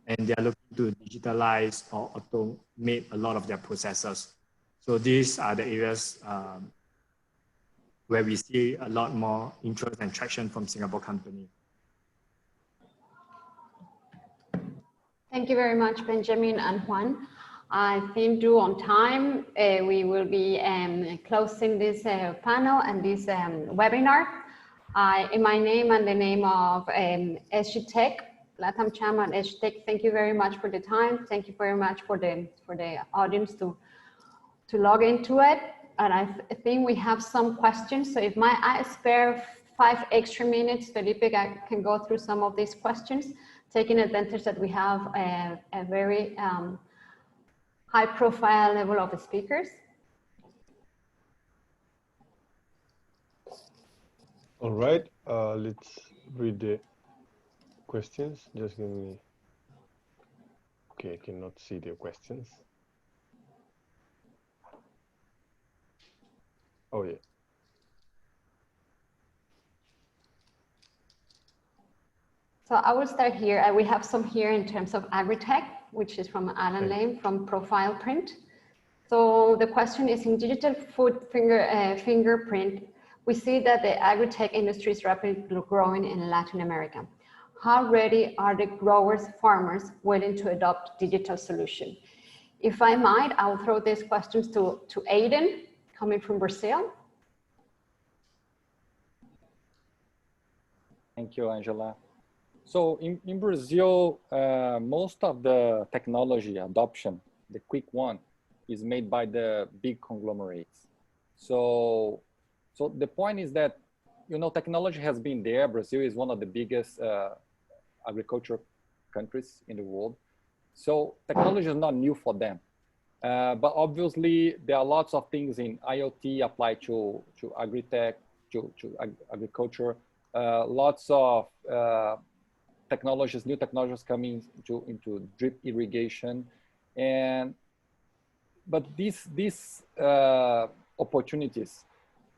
and they are looking to digitalize or automate a lot of their processes. So these are the areas where we see a lot more interest and traction from Singapore company. Thank you very much, Benjamin and Juan. I think due on time, we will be closing this panel and this webinar. In my name and the name of Agritech, Latam Chairman Agritech, thank you very much for the time. Thank you very much for the audience to log into it. And I think we have some questions. So if I spare 5 extra minutes, Felipe can go through some of these questions, taking advantage that we have a very high profile level of speakers. All right, let's read the questions. Just give me, okay, I cannot see the questions. Oh yeah. So I will start here. We have some here in terms of Agritech, which is from Alan Lane from Profile Print. So the question is, in digital food fingerprint, we see that the Agritech industry is rapidly growing in Latin America. How ready are the growers, farmers willing to adopt digital solution? If I might, I'll throw these questions to Aiden, coming from Brazil. Thank you, Angela. So in Brazil, most of the technology adoption, the quick one, is made by the big conglomerates. So the point is that, you know, technology has been there. Brazil is one of the biggest agricultural countries in the world. So technology is not new for them. But obviously, there are lots of things in IoT applied to Agritech, to agriculture, lots of technologies, new technologies coming into drip irrigation, but these opportunities,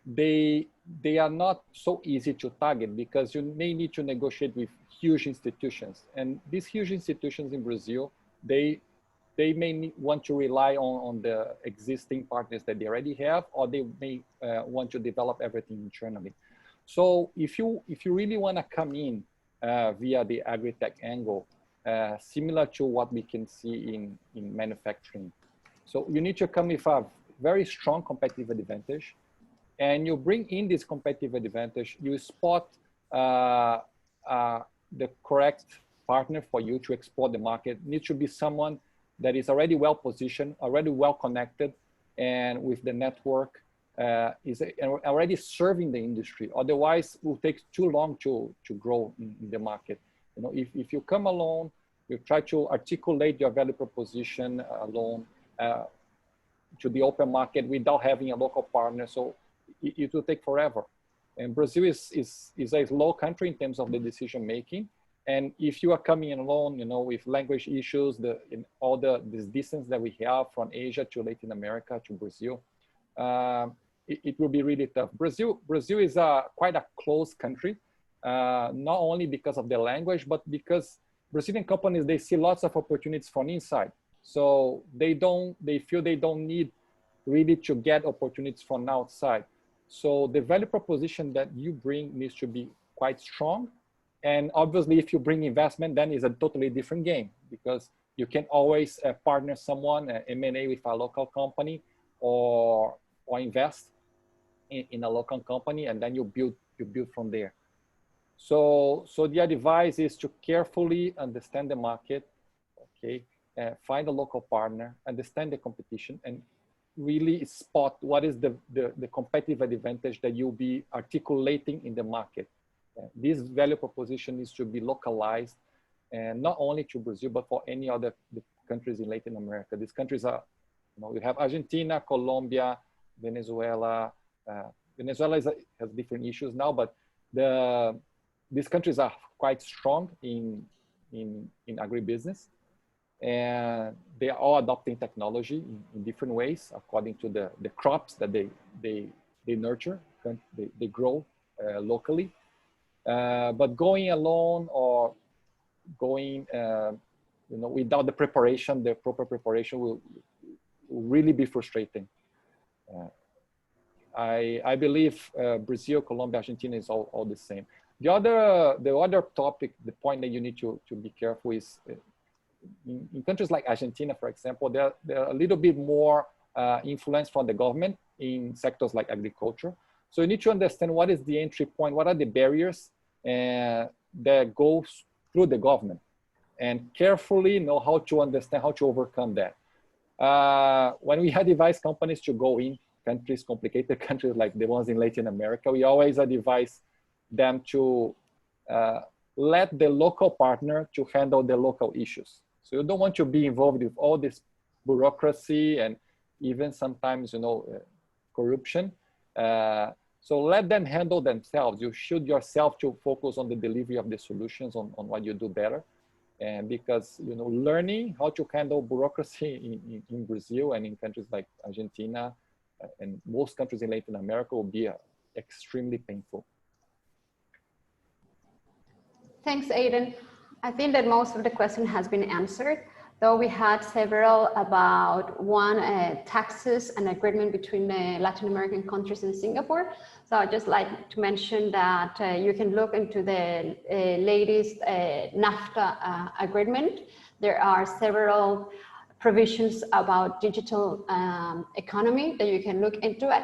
they are not so easy to target because you may need to negotiate with huge institutions, and these huge institutions in Brazil, they may want to rely on the existing partners that they already have, or they may want to develop everything internally. So if you really want to come in via the Agritech angle, similar to what we can see in manufacturing. So you need to come with a very strong competitive advantage, and you bring in this competitive advantage, you spot the correct partner for you to export the market. It needs to be someone that is already well positioned, already well connected, and with the network, is already serving the industry. Otherwise, it will take too long to grow in the market. You know, if you come alone, you try to articulate your value proposition alone to the open market without having a local partner, so it will take forever. And Brazil is a slow country in terms of the decision making. And if you are coming in alone, you know, with language issues, this distance that we have from Asia to Latin America to Brazil, it will be really tough. Brazil is quite a closed country, not only because of the language, but because Brazilian companies, they see lots of opportunities from inside. So they feel they don't need really to get opportunities from outside. So the value proposition that you bring needs to be quite strong. And obviously, if you bring investment, then it's a totally different game, because you can always partner someone, M&A with a local company, or invest in a local company, and then you build from there. So the advice is to carefully understand the market, okay, find a local partner, understand the competition, and really spot what is the competitive advantage that you'll be articulating in the market. This value proposition needs to be localized, and not only to Brazil, but for any other countries in Latin America. These countries are, you know, we have Argentina, Colombia, Venezuela. Venezuela has different issues now, but these countries are quite strong in agribusiness, and they are all adopting technology in different ways according to the crops that they nurture, they grow locally. But going alone or going, you know, without the preparation, the proper preparation will really be frustrating. I believe Brazil, Colombia, Argentina is all the same. The other topic, the point that you need to be careful is in countries like Argentina, for example, they're a little bit more influenced from the government in sectors like agriculture. So you need to understand what is the entry point, what are the barriers that goes through the government, and carefully know how to understand how to overcome that. When we advise companies to go in countries, complicated countries like the ones in Latin America, we always advise them to let the local partner to handle the local issues. So you don't want to be involved with all this bureaucracy and even sometimes, corruption. So let them handle themselves. You should yourself to focus on the delivery of the solutions, on what you do better. And because, learning how to handle bureaucracy in Brazil and in countries like Argentina and most countries in Latin America will be extremely painful. Thanks, Aiden. I think that most of the question has been answered, though we had several about one, taxes and agreement between the Latin American countries and Singapore. So I'd just like to mention that you can look into the latest NAFTA agreement. There are several provisions about digital economy that you can look into it,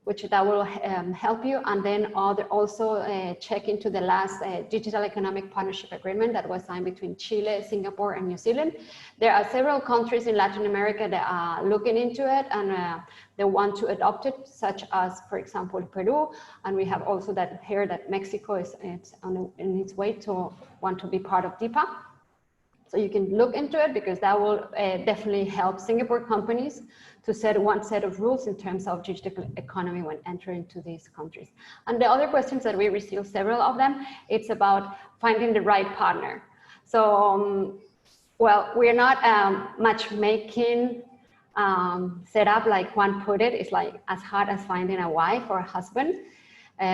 which that will help you. And then also check into the last digital economic partnership agreement that was signed between Chile, Singapore, and New Zealand. There are several countries in Latin America that are looking into it and they want to adopt it, such as, for example, Peru. And we have also heard that Mexico is in its way to want to be part of DIPA. So you can look into it because that will definitely help Singapore companies to set one set of rules in terms of digital economy when entering to these countries. And the other questions that we received, several of them, it's about finding the right partner. So, well, we're not matchmaking set up like Juan put it. It's like as hard as finding a wife or a husband,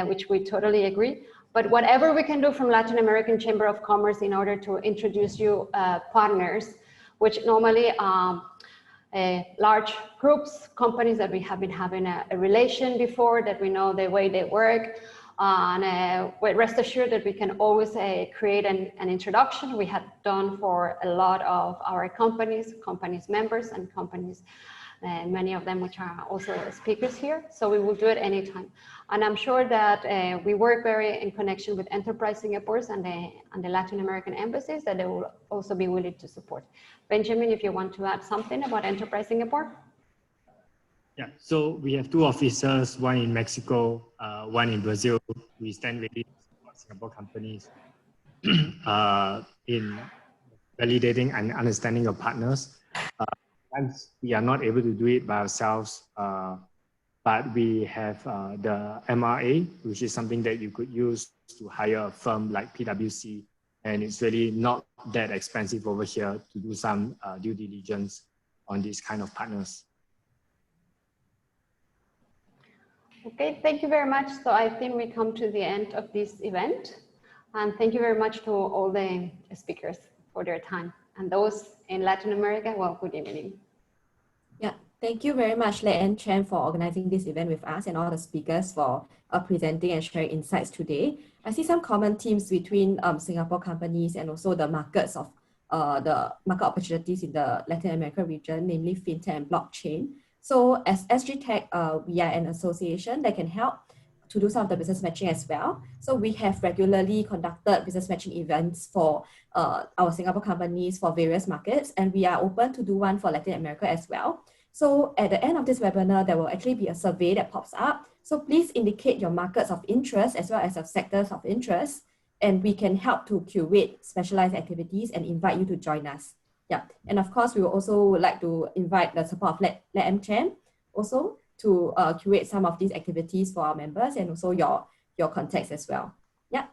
which we totally agree. But whatever we can do from Latin American Chamber of Commerce in order to introduce you partners, which normally large groups, companies that we have been having a relation before, that we know the way they work, and rest assured that we can always create an introduction. We have done for a lot of our companies members and companies, and many of them which are also speakers here. So we will do it anytime. And I'm sure that we work very in connection with Enterprise Singapore and the Latin American embassies that they will also be willing to support. Benjamin, if you want to add something about Enterprise Singapore. Yeah, so we have two officers, one in Mexico, one in Brazil. We stand ready to support Singapore companies in validating and understanding your partners. Sometimes we are not able to do it by ourselves, but we have the MRA, which is something that you could use to hire a firm like PwC, and it's really not that expensive over here to do some due diligence on these kind of partners. Okay, thank you very much. So I think we come to the end of this event, and thank you very much to all the speakers for their time. And those in Latin America, well, good evening. Yeah, thank you very much, Lei and Chen, for organizing this event with us and all the speakers for presenting and sharing insights today. I see some common themes between Singapore companies and also the markets of the market opportunities in the Latin America region, namely fintech and blockchain. So as Agritech, we are an association that can help to do some of the business matching as well. So we have regularly conducted business matching events for our Singapore companies for various markets, and we are open to do one for Latin America as well. So at the end of this webinar, there will actually be a survey that pops up. So please indicate your markets of interest as well as your sectors of interest, and we can help to curate specialized activities and invite you to join us. Yeah, and of course, we will also like to invite the support of Lei M. Chen also to curate some of these activities for our members and also your contacts as well. Yeah.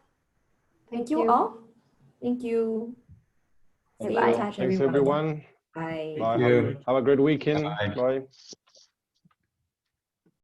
Thank you all. Thank you. Stay in touch, Thanks, everyone. Bye. Bye. Have a great weekend. Bye.